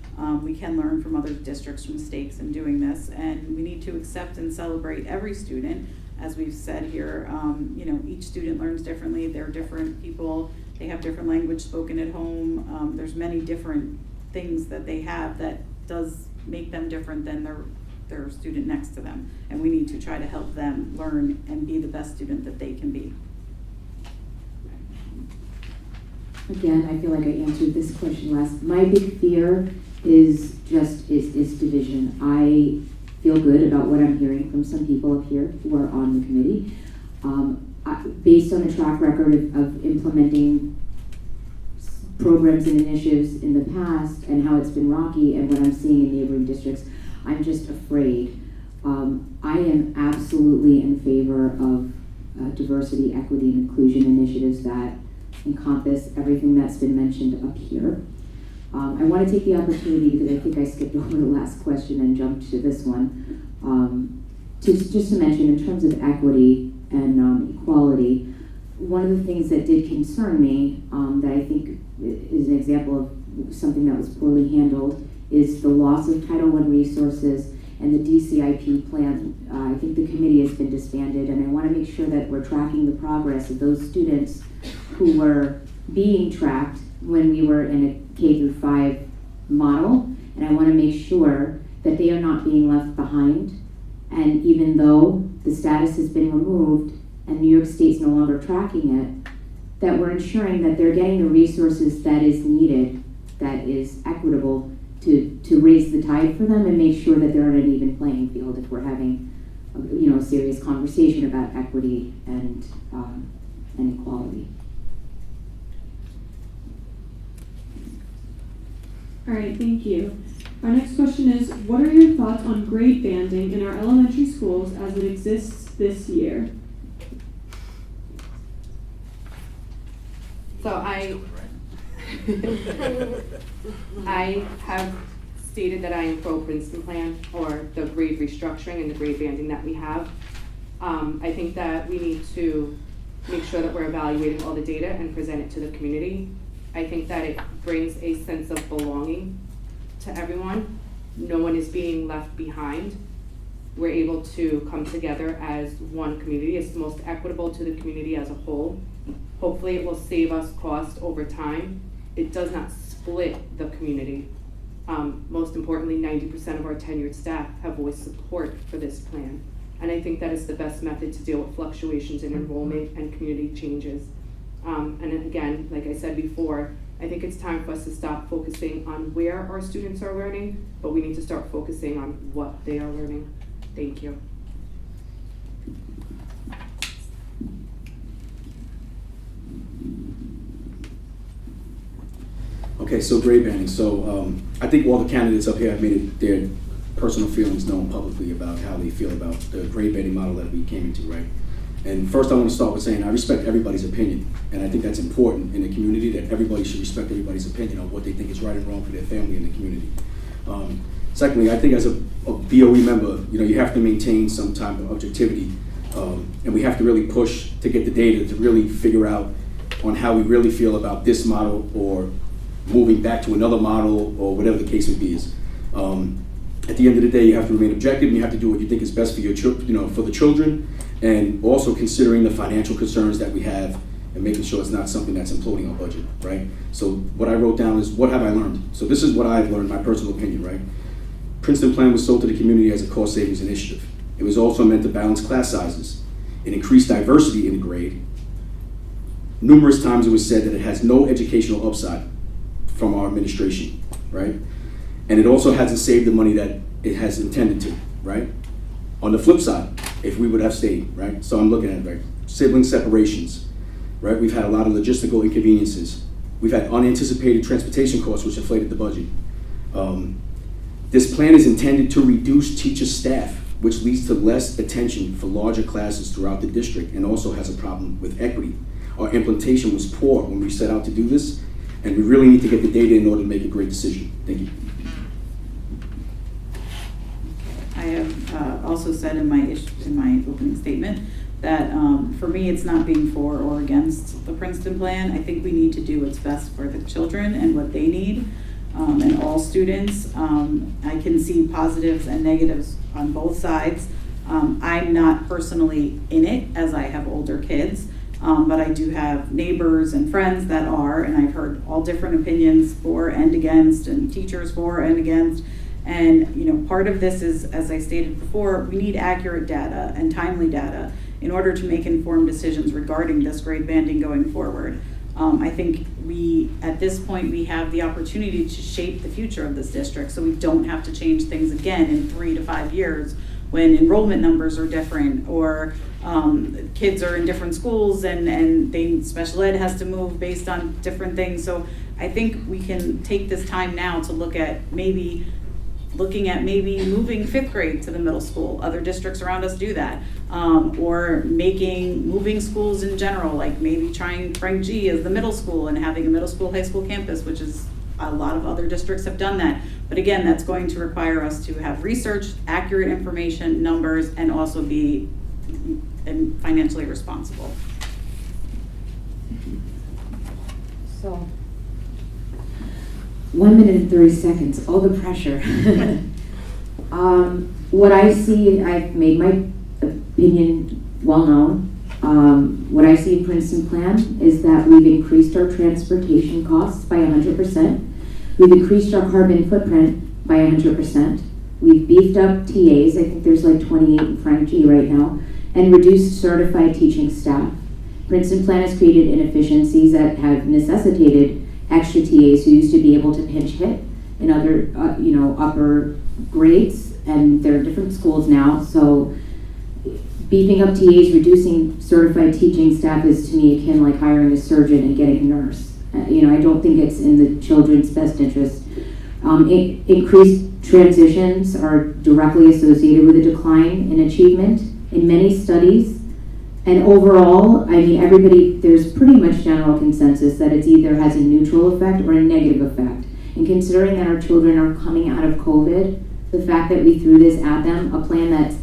Speaker 5: We can learn from other districts' mistakes in doing this, and we need to accept and celebrate every student. As we've said here, each student learns differently. They're different people. They have different language spoken at home. There's many different things that they have that does make them different than their student next to them. And we need to try to help them learn and be the best student that they can be.
Speaker 6: Again, I feel like I answered this question last. My big fear is division. I feel good about what I'm hearing from some people up here who are on the committee. Based on the track record of implementing programs and initiatives in the past and how it's been rocky and what I'm seeing in neighboring districts, I'm just afraid. I am absolutely in favor of diversity, equity, and inclusion initiatives that encompass everything that's been mentioned up here. I want to take the opportunity, because I think I skipped over the last question and jumped to this one, just to mention in terms of equity and equality, one of the things that did concern me, that I think is an example of something that was poorly handled, is the loss of Title I resources and the DCIP plan. I think the committee has been disbanded, and I want to make sure that we're tracking the progress of those students who were being tracked when we were in a K-5 model, and I want to make sure that they are not being left behind. And even though the status has been removed and New York State's no longer tracking it, that we're ensuring that they're getting the resources that is needed, that is equitable to raise the tide for them and make sure that they're on an even playing field if we're having a serious conversation about equity and equality.
Speaker 2: All right, thank you. Our next question is, what are your thoughts on grade banding in our elementary schools as it exists this year?
Speaker 8: So I have stated that I am pro Princeton plan, or the grade restructuring and the grade banding that we have. I think that we need to make sure that we're evaluating all the data and present it to the community. I think that it brings a sense of belonging to everyone. No one is being left behind. We're able to come together as one community. It's most equitable to the community as a whole. Hopefully it will save us cost over time. It does not split the community. Most importantly, 90% of our tenured staff have voiced support for this plan. And I think that is the best method to deal with fluctuations in enrollment and community changes. And again, like I said before, I think it's time for us to stop focusing on where our students are learning, but we need to start focusing on what they are learning. Thank you.
Speaker 10: Okay, so grade banding. So I think all the candidates up here have made their personal feelings known publicly about how they feel about the grade banding model that we came into, right? And first I want to start with saying I respect everybody's opinion, and I think that's important in the community, that everybody should respect everybody's opinion on what they think is right and wrong for their family and the community. Secondly, I think as a BOE member, you have to maintain some type of objectivity, and we have to really push to get the data to really figure out on how we really feel about this model, or moving back to another model, or whatever the case may be. At the end of the day, you have to remain objective, and you have to do what you think is best for your for the children, and also considering the financial concerns that we have, and making sure it's not something that's imploding our budget, right? So what I wrote down is, what have I learned? So this is what I've learned, my personal opinion, right? Princeton Plan was sold to the community as a cost savings initiative. It was also meant to balance class sizes and increase diversity in the grade, Numerous times it was said that it has no educational upside from our administration, right? And it also hasn't saved the money that it has intended to, right? On the flip side, if we would have stayed, right? So I'm looking at, right, sibling separations, right? We've had a lot of logistical inconveniences. We've had unanticipated transportation costs, which inflated the budget. This plan is intended to reduce teacher staff, which leads to less attention for larger classes throughout the district, and also has a problem with equity. Our implementation was poor when we set out to do this, and we really need to get the data in order to make a great decision. Thank you.
Speaker 5: I have also said in my opening statement that for me, it's not being for or against the Princeton plan. I think we need to do what's best for the children and what they need, and all students. I can see positives and negatives on both sides. I'm not personally in it, as I have older kids, but I do have neighbors and friends that are, and I've heard all different opinions for and against, and teachers for and against. And part of this is, as I stated before, we need accurate data and timely data in order to make informed decisions regarding this grade banding going forward. I think at this point, we have the opportunity to shape the future of this district, so we don't have to change things again in 3 to 5 years when enrollment numbers are different, or kids are in different schools and special ed has to move based on different things. So I think we can take this time now to look at looking at maybe moving 5th grade to the middle school. Other districts around us do that. Or moving schools in general, like maybe trying Frank G as the middle school and having a middle school, high school campus, which is a lot of other districts have done that. But again, that's going to require us to have research, accurate information, numbers, and also be financially responsible.
Speaker 6: So, 1 minute and 30 seconds, all the pressure. What I see, I've made my opinion well known. What I see in Princeton plan is that we've increased our transportation costs by 100%. We've increased our carbon footprint by 100%. We've beefed up TAs, I think there's like 28 in Frank G right now, and reduced certified teaching staff. Princeton plan has created inefficiencies that have necessitated extra TAs who used to be able to pinch hit in other, upper grades, and there are different schools now. So beefing up TAs, reducing certified teaching staff is to me akin like hiring a surgeon and getting a nurse. I don't think it's in the children's best interest. Increased transitions are directly associated with a decline in achievement in many studies. And overall, there's pretty much general consensus that it either has a neutral effect or a negative effect. And considering that our children are coming out of COVID, the fact that we threw this at them, a plan that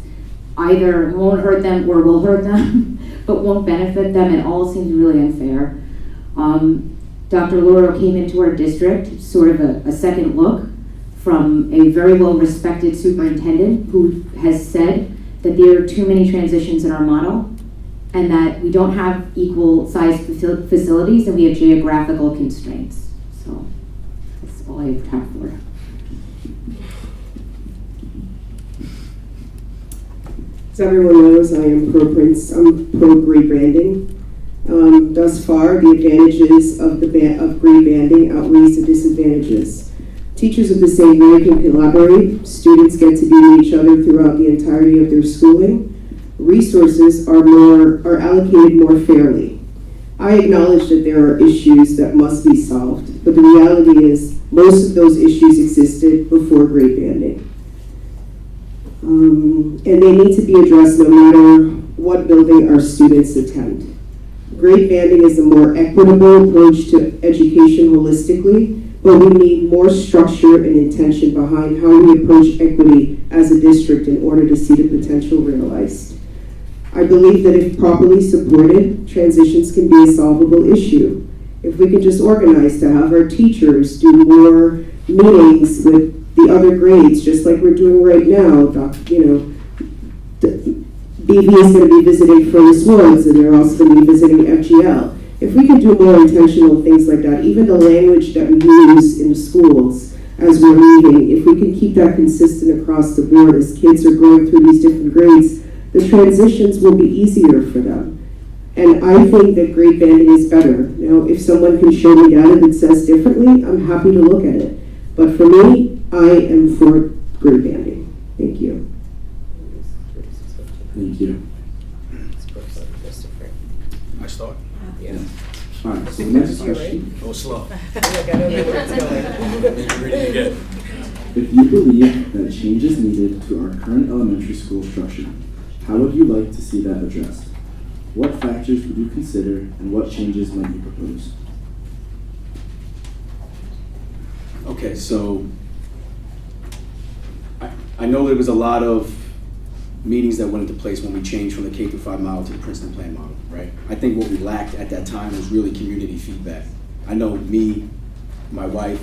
Speaker 6: either won't hurt them or will hurt them, but won't benefit them at all, seems really unfair. Dr. Lauro came into our district, sort of a second look from a very well-respected superintendent who has said that there are too many transitions in our model, and that we don't have equal sized facilities and we have geographical constraints. So that's all I have time for.
Speaker 7: As everyone knows, I am I'm pro-grade banding. Thus far, the advantages of grade banding outweighs the disadvantages. Teachers of the same grade can collaborate, students get to be with each other throughout the entirety of their schooling. Resources are allocated more fairly. I acknowledge that there are issues that must be solved, but the reality is most of those issues existed before grade banding. And they need to be addressed no matter what building our students attend. Grade banding is a more equitable approach to education holistically, but we need more structure and intention behind how we approach equity as a district in order to see the potential realized. I believe that if properly supported, transitions can be a solvable issue. If we can just organize to have our teachers do more meetings with the other grades, just like we're doing right now. BV is going to be visiting Furnace Woods, and they're also going to be visiting FGL. If we can do more intentional things like that, even the language that we use in the schools as we're meeting, if we can keep that consistent across the board as kids are going through these different grades, the transitions will be easier for them. And I think that grade banding is better. Now, if someone can show me data that says differently, I'm happy to look at it. But for me, I am for grade banding. Thank you.
Speaker 3: Thank you.
Speaker 10: Nice start.
Speaker 3: All right, so the next question.
Speaker 10: Go slow.
Speaker 11: I don't know where it's going.
Speaker 10: Read it again.
Speaker 3: If you believe that change is needed to our current elementary school structure, how would you like to see that addressed? What factors would you consider and what changes might you propose?
Speaker 10: Okay, so I know there was a lot of meetings that went into place when we changed from the K-5 model to the Princeton Plan model, right? I think what we lacked at that time was really community feedback. I know me, my wife,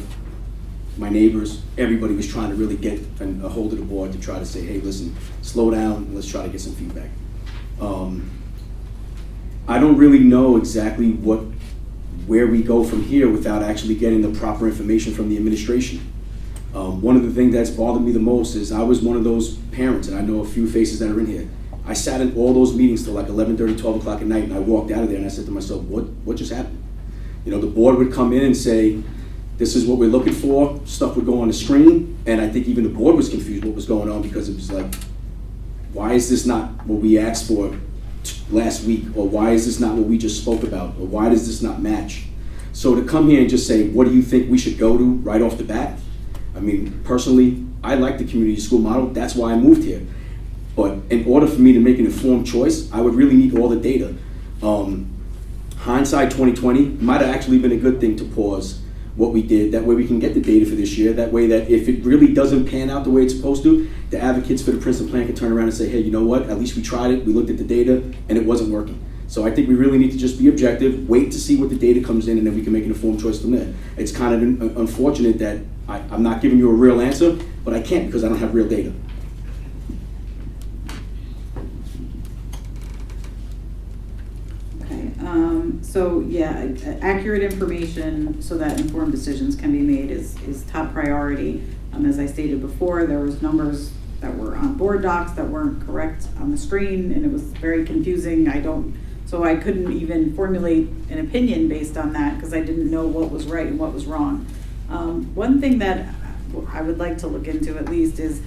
Speaker 10: my neighbors, everybody was trying to really get a hold of the board to try to say, hey, listen, slow down, and let's try to get some feedback. I don't really know exactly where we go from here without actually getting the proper information from the administration. One of the things that's bothered me the most is I was one of those parents, and I know a few faces that are in here. I sat in all those meetings till like 11:30, 12 o'clock at night, and I walked out of there and I said to myself, what just happened? You know, the board would come in and say, this is what we're looking for, stuff would go on the screen, and I think even the board was confused what was going on because it was like, why is this not what we asked for last week, or why is this not what we just spoke about, or why does this not match? So to come here and just say, what do you think we should go to right off the bat? I mean, personally, I like the community school model, that's why I moved here. But in order for me to make an informed choice, I would really need all the data. Hindsight 2020 might have actually been a good thing to pause what we did. That way we can get the data for this year. That way that if it really doesn't pan out the way it's supposed to, the advocates for the Princeton Plan can turn around and say, hey, you know what? At least we tried it, we looked at the data, and it wasn't working. So I think we really need to just be objective, wait to see what the data comes in, and then we can make an informed choice from there. It's kind of unfortunate that I'm not giving you a real answer, but I can't because I don't have real data.
Speaker 5: Okay, so yeah, accurate information so that informed decisions can be made is top priority. As I stated before, there was numbers that were on board docs that weren't correct on the screen, and it was very confusing. So I couldn't even formulate an opinion based on that because I didn't know what was right and what was wrong. One thing that I would like to look into at least is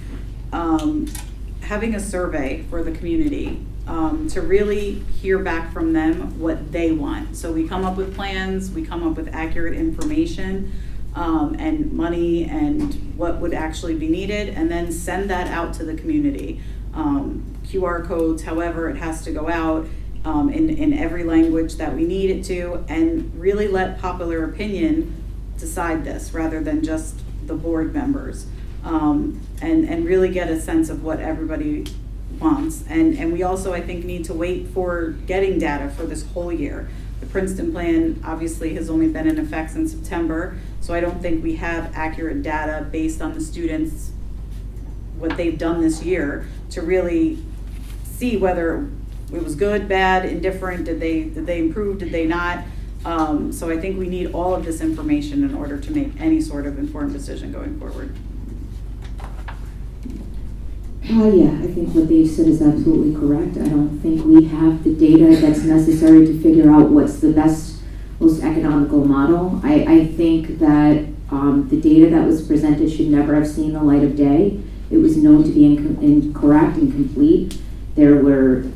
Speaker 5: having a survey for the community to really hear back from them what they want. So we come up with plans, we come up with accurate information and money and what would actually be needed, and then send that out to the community. QR codes, however it has to go out in every language that we need it to, and really let popular opinion decide this rather than just the board members, and really get a sense of what everybody wants. And we also, I think, need to wait for getting data for this whole year. The Princeton Plan obviously has only been in effect since September, so I don't think we have accurate data based on the students, what they've done this year, to really see whether it was good, bad, indifferent, did they improve, did they not? So I think we need all of this information in order to make any sort of informed decision going forward.
Speaker 6: Yeah, I think what Dave said is absolutely correct. I don't think we have the data that's necessary to figure out what's the best, most economical model. I think that the data that was presented should never have seen the light of day. It was known to be incorrect, incomplete. There were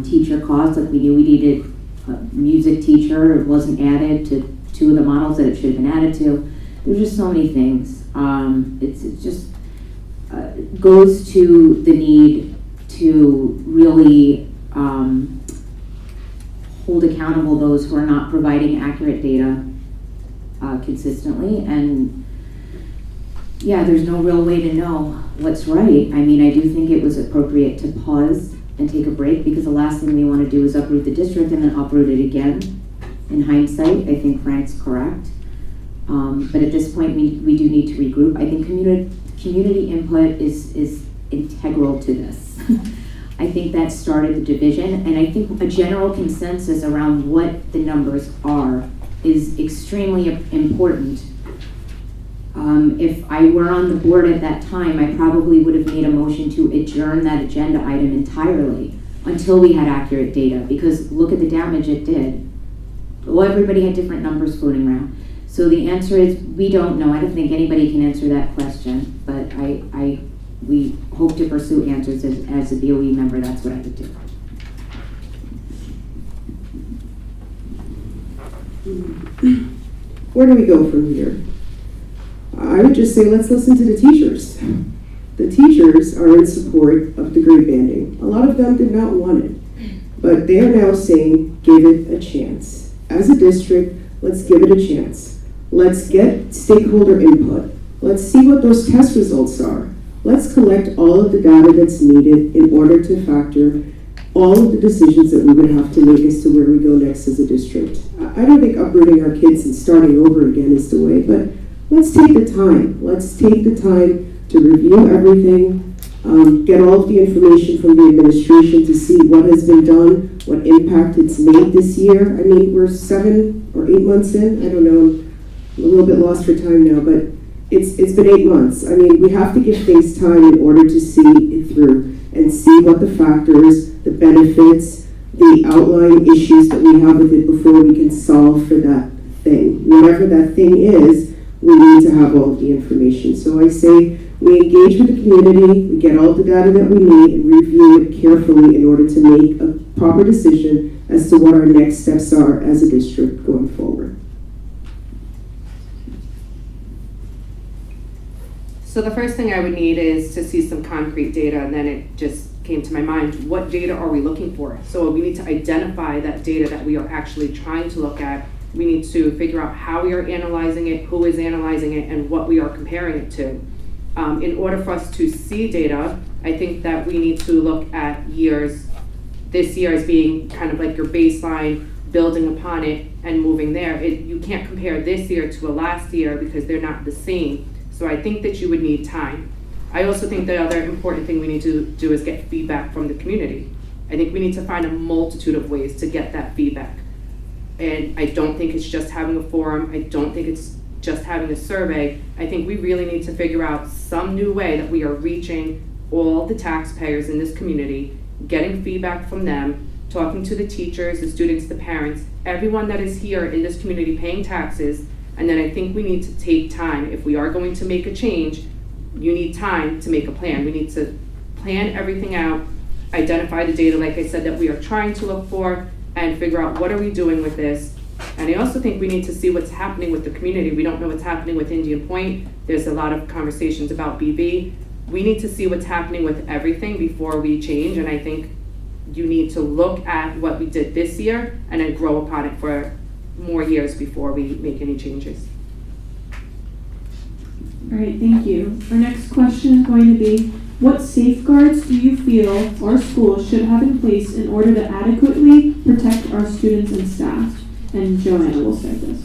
Speaker 6: teacher costs, like we knew we needed a music teacher. It wasn't added to two of the models that it should have been added to. There's just so many things. It just goes to the need to really hold accountable those who are not providing accurate data consistently. And yeah, there's no real way to know what's right. I mean, I do think it was appropriate to pause and take a break, because the last thing we want to do is uproot the district and then uproot it again. In hindsight, I think Frank's correct. But at this point, we do need to regroup. I think community input is integral to this. I think that started the division, and I think a general consensus around what the numbers are is extremely important. If I were on the board at that time, I probably would have made a motion to adjourn that agenda item entirely, until we had accurate data, because look at the damage it did. Well, everybody had different numbers floating around. So the answer is, we don't know. I don't think anybody can answer that question, but we hope to pursue answers as a BOE member. That's what I would do.
Speaker 7: Where do we go from here? I would just say let's listen to the teachers. The teachers are in support of the grade banding. A lot of them did not want it, but they are now saying give it a chance. As a district, let's give it a chance. Let's get stakeholder input. Let's see what those test results are. Let's collect all of the data that's needed in order to factor all of the decisions that we would have to make as to where we go next as a district. I don't think uprooting our kids and starting over again is the way, but let's take the time. Let's take the time to review everything, get all of the information from the administration to see what has been done, what impact it's made this year. I mean, we're 7 or 8 months in. I don't know, I'm a little bit lost for time now, but it's been 8 months. I mean, we have to give things time in order to see it through and see what the factors, the benefits, the outlying issues that we have with it before we can solve for that thing. Whatever that thing is, we need to have all of the information. So I say we engage with the community, we get all the data that we need, and review it carefully in order to make a proper decision as to what our next steps are as a district going forward.
Speaker 8: So the first thing I would need is to see some concrete data, and then it just came to my mind, what data are we looking for? So we need to identify that data that we are actually trying to look at. We need to figure out how we are analyzing it, who is analyzing it, and what we are comparing it to. In order for us to see data, I think that we need to look at years, this year as being kind of like your baseline, building upon it and moving there. You can't compare this year to a last year because they're not the same. So I think that you would need time. I also think the other important thing we need to do is get feedback from the community. I think we need to find a multitude of ways to get that feedback. And I don't think it's just having a forum. I don't think it's just having a survey. I think we really need to figure out some new way that we are reaching all the taxpayers in this community, getting feedback from them, talking to the teachers, the students, the parents, everyone that is here in this community paying taxes. And then I think we need to take time. If we are going to make a change, you need time to make a plan. We need to plan everything out, identify the data, like I said, that we are trying to look for, and figure out what are we doing with this. And I also think we need to see what's happening with the community. We don't know what's happening with Indian Point. There's a lot of conversations about BB. We need to see what's happening with everything before we change. And I think you need to look at what we did this year and then grow upon it for more years before we make any changes.
Speaker 2: All right, thank you. Our next question is going to be, what safeguards do you feel our schools should have in place in order to adequately protect our students and staff? And Joanna will start this.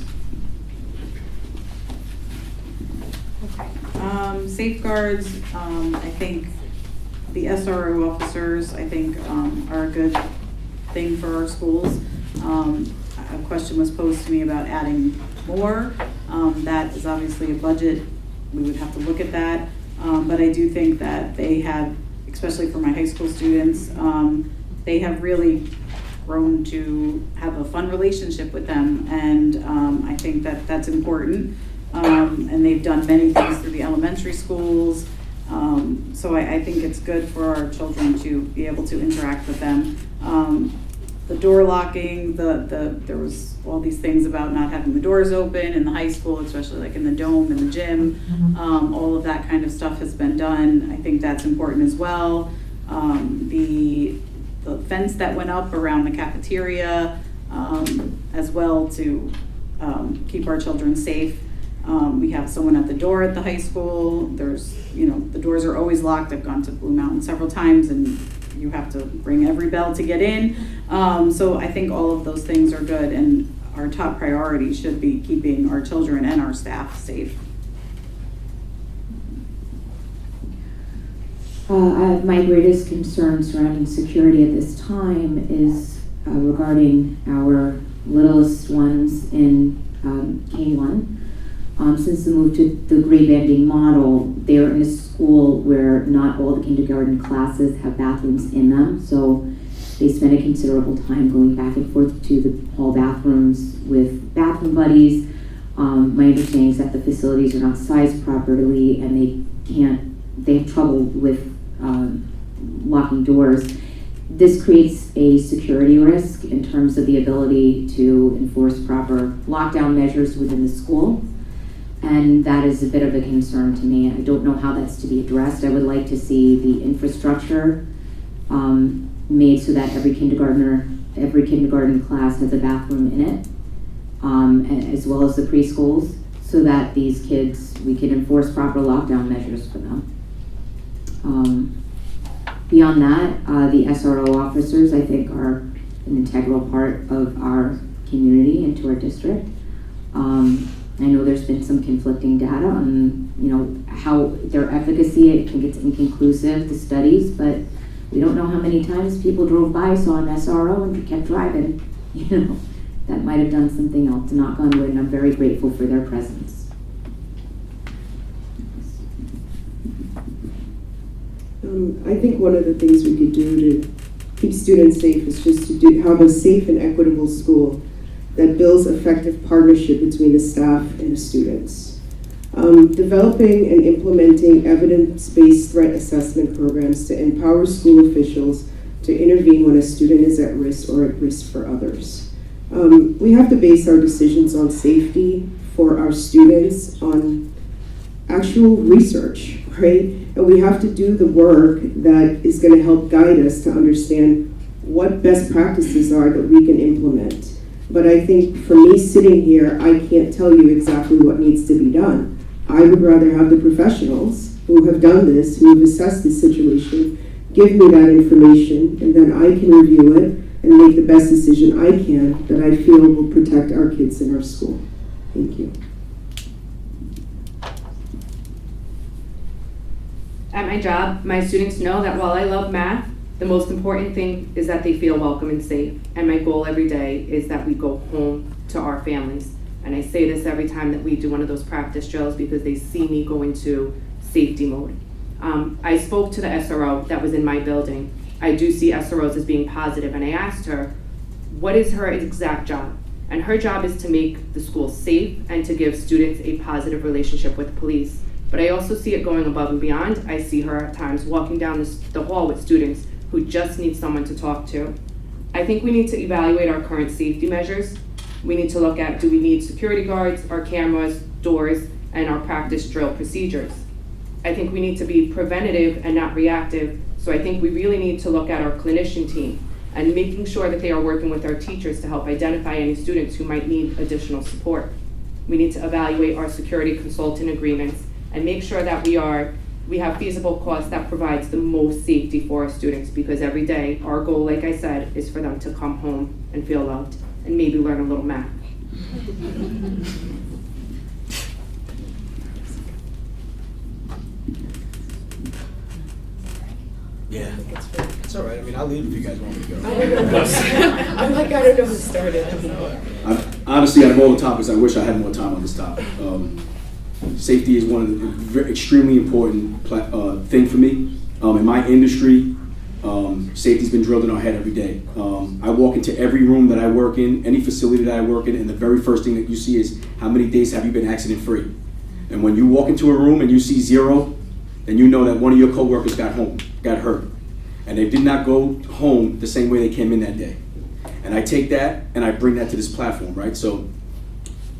Speaker 5: Safeguards, I think the SRO officers, I think, are a good thing for our schools. A question was posed to me about adding more. That is obviously a budget. We would have to look at that. But I do think that they have, especially for my high school students, they have really grown to have a fun relationship with them. And I think that that's important. And they've done many things through the elementary schools. So I think it's good for our children to be able to interact with them. The door locking, there was all these things about not having the doors open in the high school, especially like in the dome and the gym. All of that kind of stuff has been done. I think that's important as well. The fence that went up around the cafeteria as well to keep our children safe. We have someone at the door at the high school. There's, the doors are always locked. I've gone to Blue Mountain several times and you have to ring every bell to get in. So I think all of those things are good, and our top priority should be keeping our children and our staff safe.
Speaker 6: My greatest concern surrounding security at this time is regarding our littlest ones in K1. Since the move to the grade banding model, they're in a school where not all the kindergarten classes have bathrooms in them. So They spend a considerable time going back and forth to the hall bathrooms with bathroom buddies. My understanding is that the facilities are not sized properly and they have trouble with locking doors. This creates a security risk in terms of the ability to enforce proper lockdown measures within the school. And that is a bit of a concern to me. I don't know how that's to be addressed. I would like to see the infrastructure made so that every kindergarten class has a bathroom in it, as well as the preschools, so that these kids, we can enforce proper lockdown measures for them. Beyond that, the SRO officers, I think, are an integral part of our community and to our district. I know there's been some conflicting data on, how their efficacy. I think it's inconclusive, the studies, but we don't know how many times people drove by, saw an SRO, and kept driving. That might have done something else, knock on wood, and I'm very grateful for their presence.
Speaker 7: I think one of the things we could do to keep students safe is just to have a safe and equitable school that builds effective partnership between the staff and the students. Developing and implementing evidence-based threat assessment programs to empower school officials to intervene when a student is at risk or at risk for others. We have to base our decisions on safety for our students on actual research, right? And we have to do the work that is going to help guide us to understand what best practices are that we can implement. But I think for me sitting here, I can't tell you exactly what needs to be done. I would rather have the professionals who have done this, who have assessed this situation, give me that information, and then I can review it and make the best decision I can that I feel will protect our kids in our school. Thank you.
Speaker 8: At my job, my students know that while I love math, the most important thing is that they feel welcome and safe. And my goal every day is that we go home to our families. And I say this every time that we do one of those practice drills because they see me go into safety mode. I spoke to the SRO that was in my building. I do see SROs as being positive, and I asked her, what is her exact job? And her job is to make the school safe and to give students a positive relationship with police. But I also see it going above and beyond. I see her at times walking down the hall with students who just need someone to talk to. I think we need to evaluate our current safety measures. We need to look at, do we need security guards, our cameras, doors, and our practice drill procedures? I think we need to be preventative and not reactive. So I think we really need to look at our clinician team and making sure that they are working with our teachers to help identify any students who might need additional support. We need to evaluate our security consultant agreements and make sure that we have feasible costs that provides the most safety for our students, because every day our goal, like I said, is for them to come home and feel loved and maybe learn a little math.
Speaker 10: Yeah, it's all right. I mean, I'll leave if you guys want me to go.
Speaker 7: I'm like, I don't know who started.
Speaker 10: Honestly, out of all the topics, I wish I had more time on this topic. Safety is one of the extremely important thing for me. In my industry, safety's been drilled in our head every day. I walk into every room that I work in, any facility that I work in, and the very first thing that you see is how many days have you been accident-free? And when you walk into a room and you see 0, then you know that one of your coworkers got hurt. And they did not go home the same way they came in that day. And I take that and I bring that to this platform, right? So,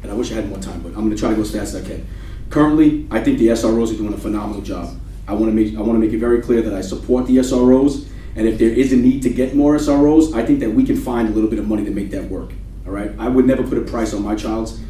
Speaker 10: and I wish I had more time, but I'm gonna try to go as fast as I can. Currently, I think the SROs are doing a phenomenal job. I wanna make it very clear that I support the SROs, and if there is a need to get more SROs, I think that we can find a little bit of money to make that work, all right? I would never put a price on my children's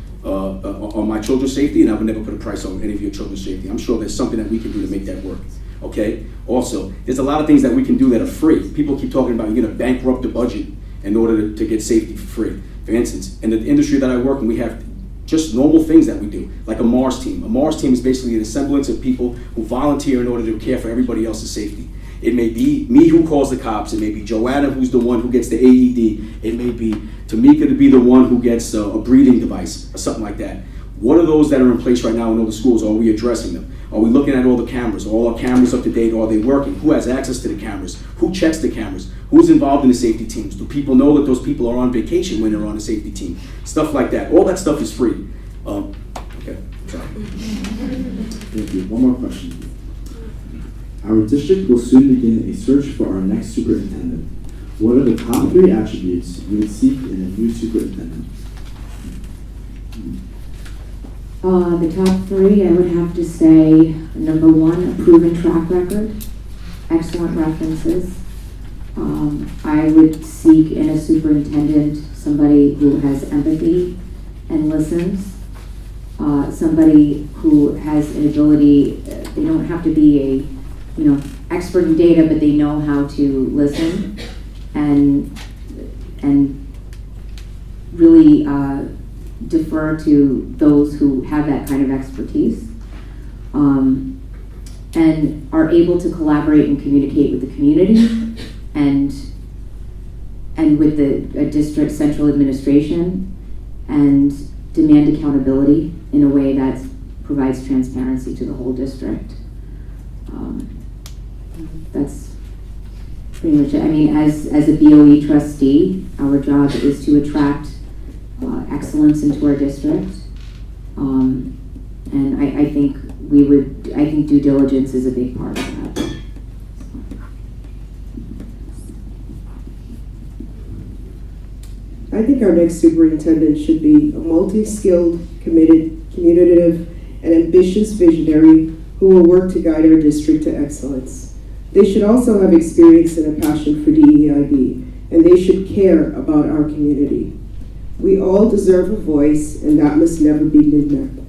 Speaker 10: safety, and I would never put a price on any of your children's safety. I'm sure there's something that we can do to make that work, okay? Also, there's a lot of things that we can do that are free. People keep talking about you're gonna bankrupt the budget in order to get safety for free. For instance, in the industry that I work in, we have just normal things that we do, like a MARS team. A MARS team is basically the semblance of people who volunteer in order to care for everybody else's safety. It may be me who calls the cops. It may be Joanna who's the one who gets the AED. It may be Tamika to be the one who gets a breathing device or something like that. What are those that are in place right now in all the schools? Are we addressing them? Are we looking at all the cameras? Are all our cameras up to date? Are they working? Who has access to the cameras? Who checks the cameras? Who's involved in the safety teams? Do people know that those people are on vacation when they're on a safety team? Stuff like that. All that stuff is free. Okay, sorry.
Speaker 3: Thank you. One more question. Our district will soon begin a search for our next superintendent. What are the top 3 attributes you would seek in a new superintendent?
Speaker 6: The top 3, I would have to say, number 1, a proven track record, excellent references. I would seek in a superintendent somebody who has empathy and listens, somebody who has an ability, they don't have to be a, expert in data, but they know how to listen and really defer to those who have that kind of expertise, and are able to collaborate and communicate with the community and with the district central administration, and demand accountability in a way that provides transparency to the whole district. That's pretty much it. I mean, as a BOE trustee, our job is to attract excellence into our district, and I think due diligence is a big part of that.
Speaker 7: I think our next superintendent should be a multi-skilled, committed, communicative, and ambitious visionary who will work to guide our district to excellence. They should also have experience and a passion for DEIB, and they should care about our community. We all deserve a voice, and that must never be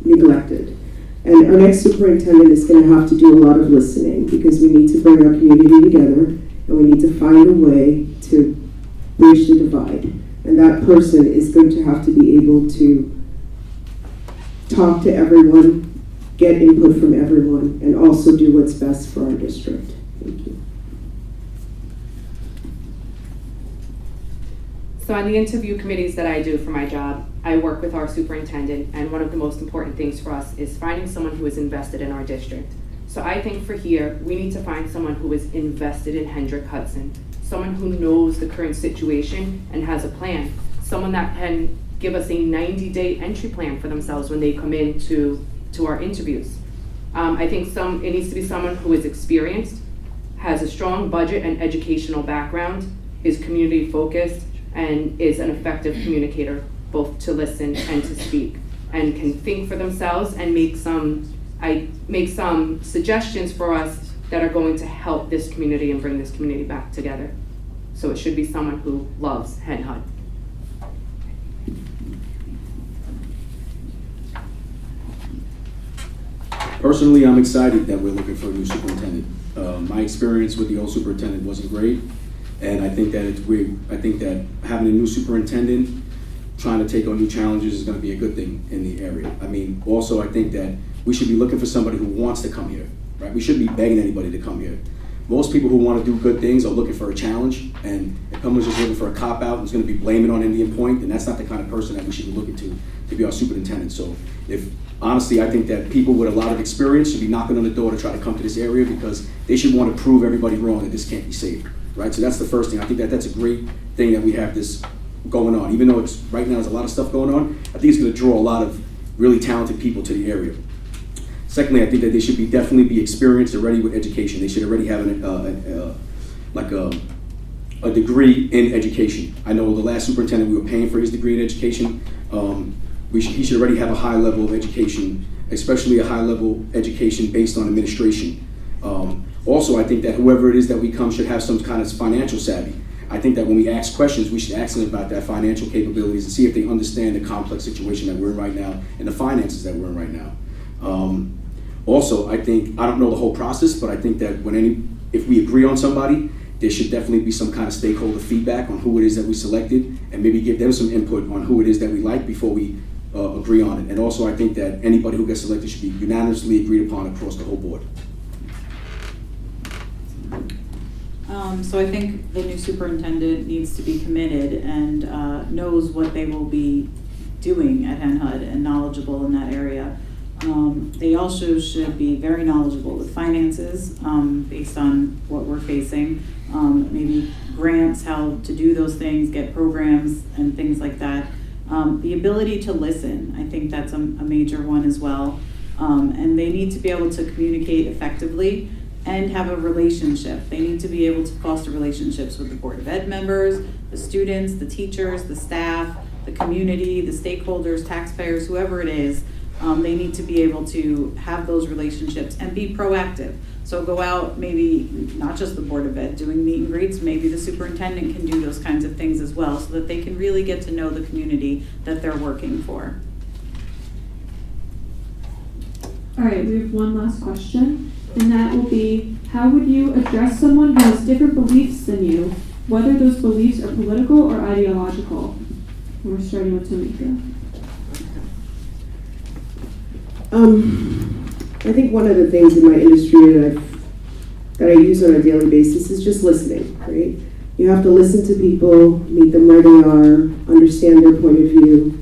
Speaker 7: neglected. And our next superintendent is going to have to do a lot of listening, because we need to bring our community together, and we need to find a way to bridge the divide. And that person is going to have to be able to talk to everyone, get input from everyone, and also do what's best for our district. Thank you.
Speaker 8: So on the interview committees that I do for my job, I work with our superintendent, and one of the most important things for us is finding someone who is invested in our district. So I think for here, we need to find someone who is invested in Hendrick Hudson, someone who knows the current situation and has a plan, someone that can give us a 90-day entry plan for themselves when they come in to our interviews. I think it needs to be someone who is experienced, has a strong budget and educational background, is community focused, and is an effective communicator, both to listen and to speak, and can think for themselves and make some suggestions for us that are going to help this community and bring this community back together. So it should be someone who loves Hen Hud.
Speaker 10: Personally, I'm excited that we're looking for a new superintendent. My experience with the old superintendent wasn't great, and I think that I think that having a new superintendent trying to take on new challenges is going to be a good thing in the area. I mean, also I think that we should be looking for somebody who wants to come here, right? We shouldn't be begging anybody to come here. Most people who want to do good things are looking for a challenge, and if someone's just looking for a cop-out and is going to be blaming on Indian Point, then that's not the kind of person that we should be looking to be our superintendent. So honestly, I think that people with a lot of experience should be knocking on the door to try to come to this area, because they should want to prove everybody wrong that this can't be saved, right? So that's the first thing. I think that that's a great thing that we have this going on. Even though it's right now there's a lot of stuff going on, I think it's going to draw a lot of really talented people to the area. Secondly, I think that they should definitely be experienced already with education. They should already have a degree in education. I know the last superintendent, we were paying for his degree in education. He should already have a high level of education, especially a high level education based on administration. Also, I think that whoever it is that we come should have some kind of financial savvy. I think that when we ask questions, we should ask them about their financial capabilities and see if they understand the complex situation that we're in right now and the finances that we're in right now. Also, I don't know the whole process, but I think that if we agree on somebody, there should definitely be some kind of stakeholder feedback on who it is that we selected, and maybe give them some input on who it is that we like before we agree on it. And also, I think that anybody who gets selected should be unanimously agreed upon across the whole board.
Speaker 5: So I think the new superintendent needs to be committed and knows what they will be doing at Hen HUD and knowledgeable in that area. They also should be very knowledgeable with finances, based on what we're facing. Maybe grants, how to do those things, get programs and things like that. The ability to listen, I think that's a major one as well. And they need to be able to communicate effectively and have a relationship. They need to be able to foster relationships with the Board of Ed members, the students, the teachers, the staff, the community, the stakeholders, taxpayers, whoever it is. They need to be able to have those relationships and be proactive. So go out, maybe not just the Board of Ed doing meet and greets, maybe the superintendent can do those kinds of things as well, so that they can really get to know the community that they're working for.
Speaker 2: All right, we have one last question, and that will be, how would you address someone who has different beliefs than you, whether those beliefs are political or ideological? And we're starting with Tamika.
Speaker 7: I think one of the things in my industry that I use on a daily basis is just listening, right? You have to listen to people, meet them where they are, understand their point of view,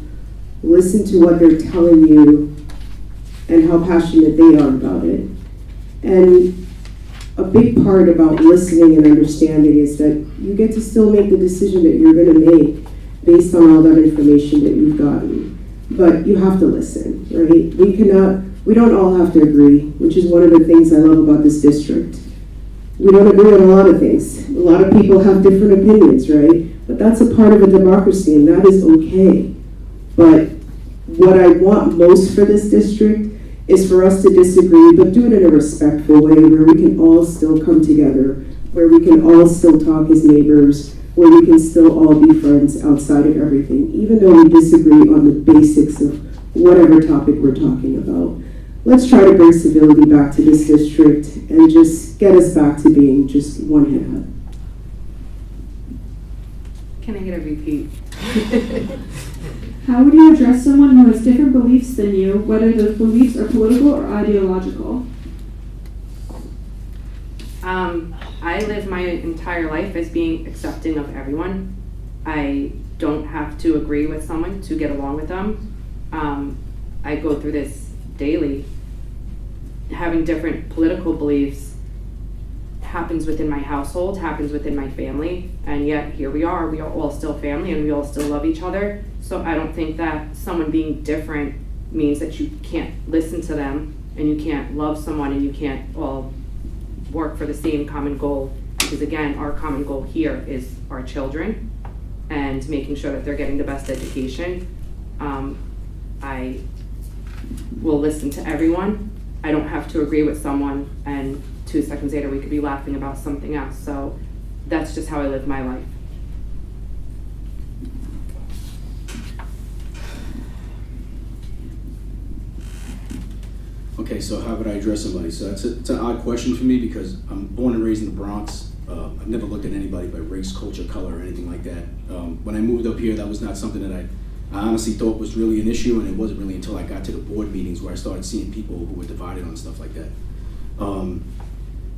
Speaker 7: listen to what they're telling you, and how passionate they are about it. And a big part about listening and understanding is that you get to still make the decision that you're going to make based on all that information that you've gotten. But you have to listen, right? We don't all have to agree, which is one of the things I love about this district. We don't agree on a lot of things. A lot of people have different opinions, right? But that's a part of a democracy, and that is okay. But what I want most for this district is for us to disagree, but do it in a respectful way where we can all still come together, where we can all still talk as neighbors, where we can still all be friends outside of everything, even though we disagree on the basics of whatever topic we're talking about. Let's try to bring civility back to this district and just get us back to being just one Hen HUD.
Speaker 8: Can I get a repeat?
Speaker 2: How would you address someone who has different beliefs than you, whether those beliefs are political or ideological?
Speaker 8: I live my entire life as being accepting of everyone. I don't have to agree with someone to get along with them. I go through this daily. Having different political beliefs happens within my household, happens within my family, and yet here we are all still family and we all still love each other. So I don't think that someone being different means that you can't listen to them and you can't love someone and you can't all work for the same common goal, because again, our common goal here is our children and making sure that they're getting the best education. I will listen to everyone. I don't have to agree with someone and 2 seconds later we could be laughing about something else. So that's just how I live my life.
Speaker 10: Okay, so how would I address somebody? So it's an odd question for me because I'm born and raised in the Bronx. I've never looked at anybody by race, culture, color, or anything like that. When I moved up here, that was not something that I honestly thought was really an issue, and it wasn't really until I got to the board meetings where I started seeing people who were divided on stuff like that.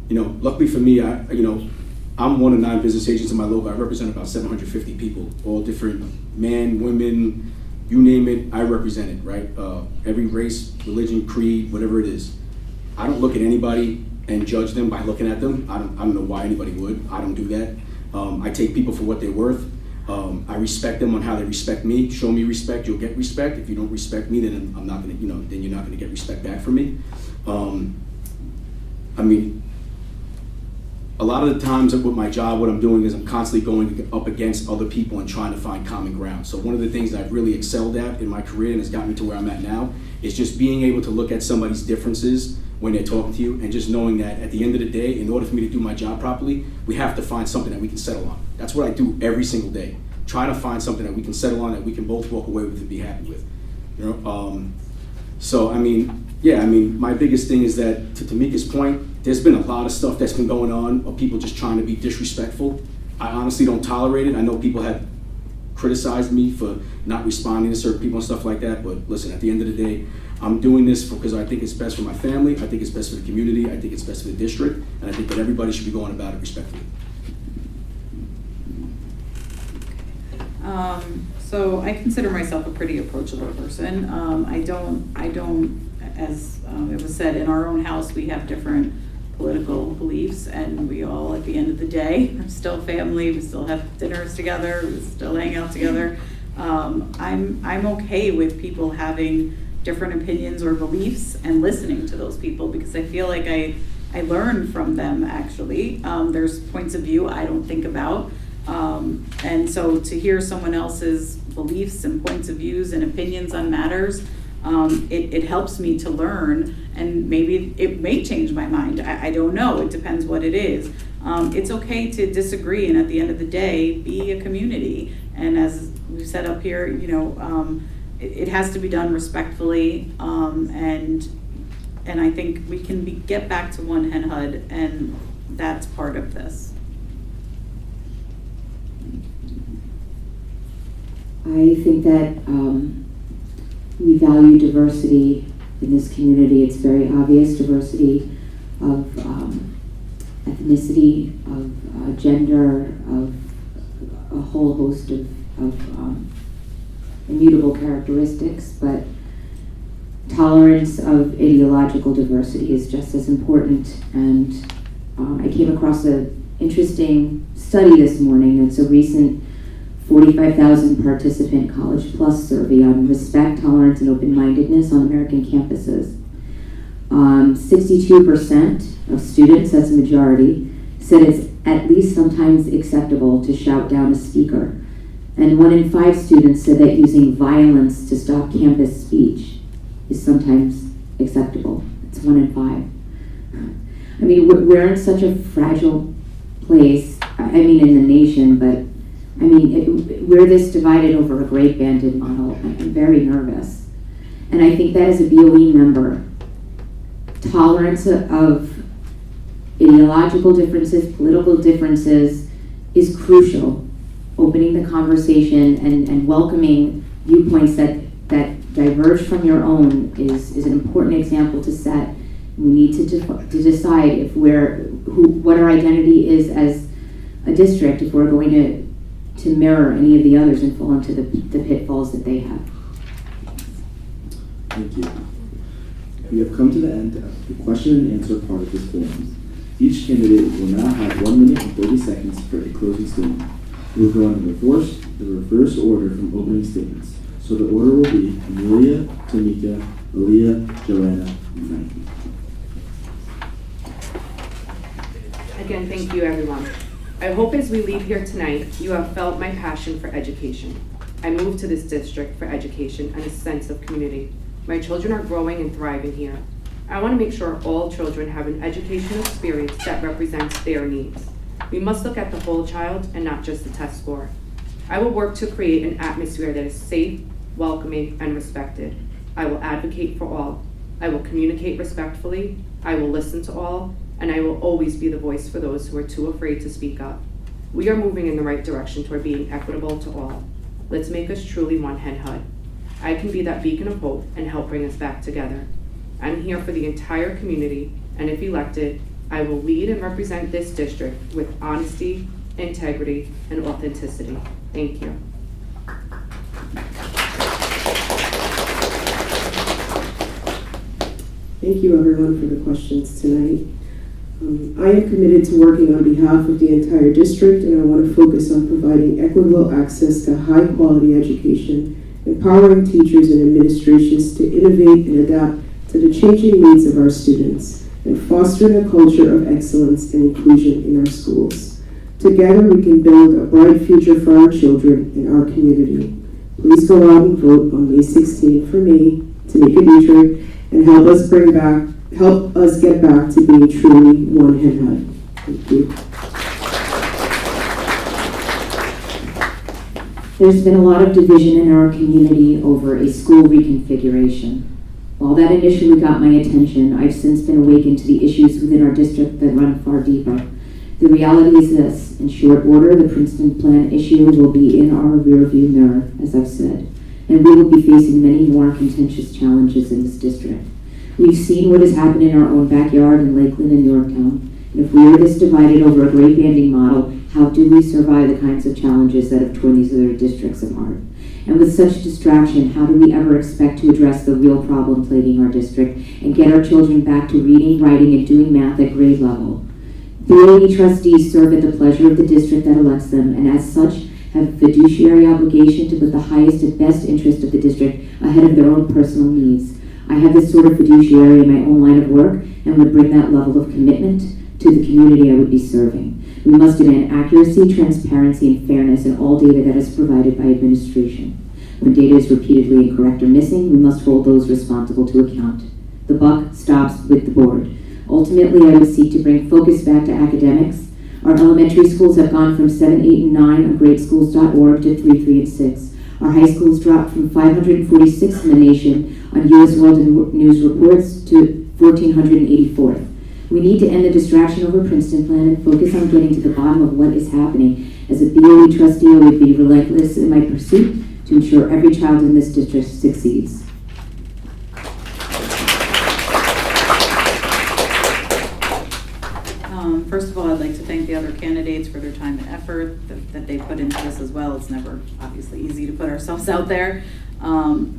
Speaker 10: Luckily for me, I'm one of 9 business agents in my local. I represent about 750 people, all different men, women, you name it, I represent it, right? Every race, religion, creed, whatever it is. I don't look at anybody and judge them by looking at them. I don't know why anybody would. I don't do that. I take people for what they're worth. I respect them on how they respect me. Show me respect, you'll get respect. If you don't respect me, then I'm not gonna, then you're not gonna get respect back from me. A lot of the times with my job, what I'm doing is I'm constantly going up against other people and trying to find common ground. So one of the things that I've really excelled at in my career and has gotten me to where I'm at now is just being able to look at somebody's differences when they're talking to you and just knowing that at the end of the day, in order for me to do my job properly, we have to find something that we can settle on. That's what I do every single day. Try to find something that we can settle on, that we can both walk away with and be happy with. My biggest thing is that, to Tamika's point, there's been a lot of stuff that's been going on of people just trying to be disrespectful. I honestly don't tolerate it. I know people have criticized me for not responding to certain people and stuff like that, but listen, at the end of the day, I'm doing this because I think it's best for my family, I think it's best for the community, I think it's best for the district, and I think that everybody should be going about it respectfully.
Speaker 5: So I consider myself a pretty approachable person. I don't, as it was said, in our own house, we have different political beliefs, and we all, at the end of the day, are still family. We still have dinners together. We still hang out together. I'm okay with people having different opinions or beliefs and listening to those people, because I feel like I learn from them, actually. There's points of view I don't think about. And so to hear someone else's beliefs and points of views and opinions on matters, it helps me to learn, and maybe it may change my mind. I don't know. It depends what it is. It's okay to disagree, and at the end of the day, be a community. And as we've said up here, it has to be done respectfully, and I think we can get back to one Hen HUD, and that's part of this.
Speaker 6: I think that we value diversity in this community. It's very obvious, diversity of ethnicity, of gender, of a whole host of immutable characteristics, but tolerance of ideological diversity is just as important. And I came across an interesting study this morning. It's a recent 45,000 participant College Plus survey on respect, tolerance, and open-mindedness on American campuses. 62% of students, that's a majority, said it's at least sometimes acceptable to shout down a speaker. And 1 in 5 students said that using violence to stop campus speech is sometimes acceptable. It's 1 in 5. I mean, we're in such a fragile place, I mean in the nation, but I mean, we're this divided over a great banded model. I'm very nervous. And I think that as a BOE member, tolerance of ideological differences, political differences is crucial. Opening the conversation and welcoming viewpoints that diverge from your own is an important example to set. We need to decide if what our identity is as a district, if we're going to mirror any of the others and fall into the pitfalls that they have.
Speaker 3: Thank you. We have come to the end of the question and answer part of this forum. Each candidate will now have 1 minute and 30 seconds for a closing statement. We will go in the reverse order from opening statements. So the order will be Amelia, Tamika, Aaliyah, Joanna, and Frankie.
Speaker 8: Again, thank you, everyone. I hope as we leave here tonight, you have felt my passion for education. I moved to this district for education and a sense of community. My children are growing and thriving here. I want to make sure all children have an educational experience that represents their needs. We must look at the whole child and not just the test score. I will work to create an atmosphere that is safe, welcoming, and respected. I will advocate for all. I will communicate respectfully. I will listen to all. And I will always be the voice for those who are too afraid to speak up. We are moving in the right direction toward being equitable to all. Let's make us truly one Hen HUD. I can be that beacon of hope and help bring us back together. I'm here for the entire community, and if elected, I will lead and represent this district with honesty, integrity, and authenticity. Thank you.
Speaker 7: Thank you, everyone, for the questions tonight. I am committed to working on behalf of the entire district, and I want to focus on providing equitable access to high-quality education, empowering teachers and administrations to innovate and adapt to the changing needs of our students, and fostering a culture of excellence and inclusion in our schools. Together, we can build a bright future for our children and our community. Please go out and vote on May 16th for me, Tamika Dietrich, and help us get back to being truly one Hen HUD. Thank you.
Speaker 6: There's been a lot of division in our community over a school reconfiguration. While that initially got my attention, I've since been awakened to the issues within our district that run far deeper. The reality is this: in short order, the Princeton plan issue will be in our rearview mirror, as I've said, and we will be facing many more contentious challenges in this district. We've seen what has happened in our own backyard in Lakeland and Yorktown, And if we are this divided over a great banding model, how do we survive the kinds of challenges that have torn these other districts apart? And with such distraction, how do we ever expect to address the real problem plaguing our district and get our children back to reading, writing, and doing math at grade level? BOE trustees serve at the pleasure of the district that elects them, and as such, have a fiduciary obligation to put the highest and best interest of the district ahead of their own personal needs. I have this sort of fiduciary in my own line of work and would bring that level of commitment to the community I would be serving. We must demand accuracy, transparency, and fairness in all data that is provided by administration. When data is repeatedly incorrect or missing, we must hold those responsible to account. The buck stops with the board. Ultimately, I would seek to bring focus back to academics. Our elementary schools have gone from 7, 8, and 9 on greatschools.org to 3, 3, and 6. Our high schools dropped from 546 in the nation on U.S. World News reports to 1,484. We need to end the distraction over Princeton plan and focus on getting to the bottom of what is happening. As a BOE trustee, I would be relentless in my pursuit to ensure every child in this district succeeds.
Speaker 5: First of all, I'd like to thank the other candidates for their time and effort that they put into this as well. It's never obviously easy to put ourselves out there.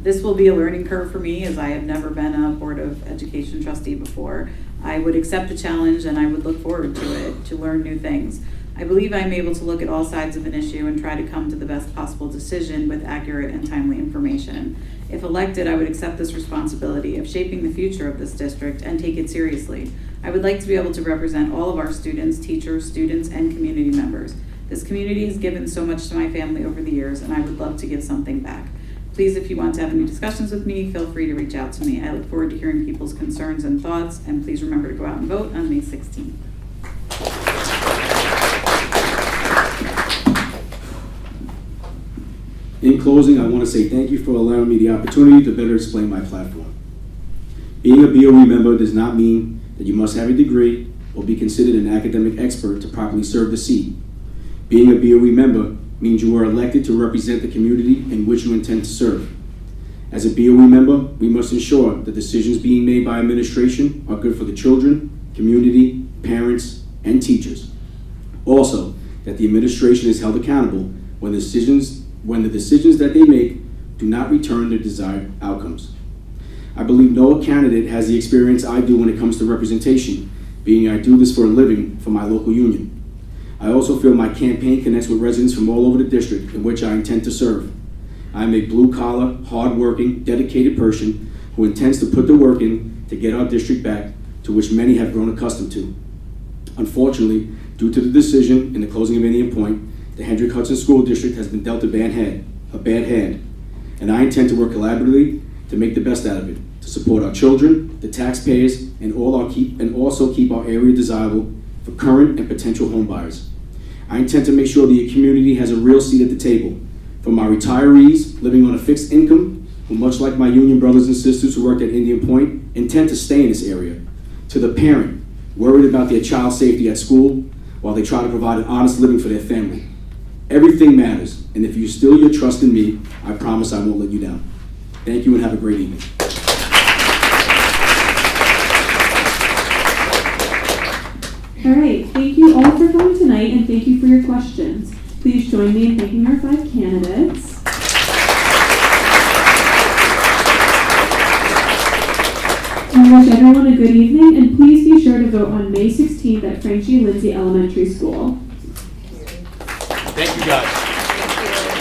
Speaker 5: This will be a learning curve for me, as I have never been a Board of Education trustee before. I would accept the challenge and I would look forward to it, to learn new things. I believe I'm able to look at all sides of an issue and try to come to the best possible decision with accurate and timely information. If elected, I would accept this responsibility of shaping the future of this district and take it seriously. I would like to be able to represent all of our students, teachers, students, and community members. This community has given so much to my family over the years, and I would love to give something back. Please, if you want to have any discussions with me, feel free to reach out to me. I look forward to hearing people's concerns and thoughts, and please remember to go out and vote on May 16th.
Speaker 4: In closing, I want to say thank you for allowing me the opportunity to better explain my platform. Being a BOE member does not mean that you must have a degree or be considered an academic expert to properly serve the seat. Being a BOE member means you are elected to represent the community in which you intend to serve. As a BOE member, we must ensure that decisions being made by administration are good for the children, community, parents, and teachers. Also, that the administration is held accountable when the decisions that they make do not return their desired outcomes. I believe no candidate has the experience I do when it comes to representation, being I do this for a living for my local union. I also feel my campaign connects with residents from all over the district in which I intend to serve. I am a blue-collar, hard-working, dedicated person who intends to put the work in to get our district back to which many have grown accustomed to. Unfortunately, due to the decision in the closing of Indian Point, the Hendrick Hudson School District has been dealt a bad hand, and I intend to work collaboratively to make the best out of it, to support our children, the taxpayers, and also keep our area desirable for current and potential home buyers. I intend to make sure the community has a real seat at the table, from our retirees living on a fixed income, who much like my union brothers and sisters who worked at Indian Point, intend to stay in this area, to the parent worried about their child's safety at school while they try to provide an honest living for their family. Everything matters, and if you still your trust in me, I promise I won't let you down. Thank you and have a great evening.
Speaker 2: All right, thank you all for coming tonight and thank you for your questions. Please join me in thanking our 5 candidates. I wish everyone a good evening and please be sure to vote on May 16th at Frank G. Lindsay Elementary School.
Speaker 10: Thank you, guys.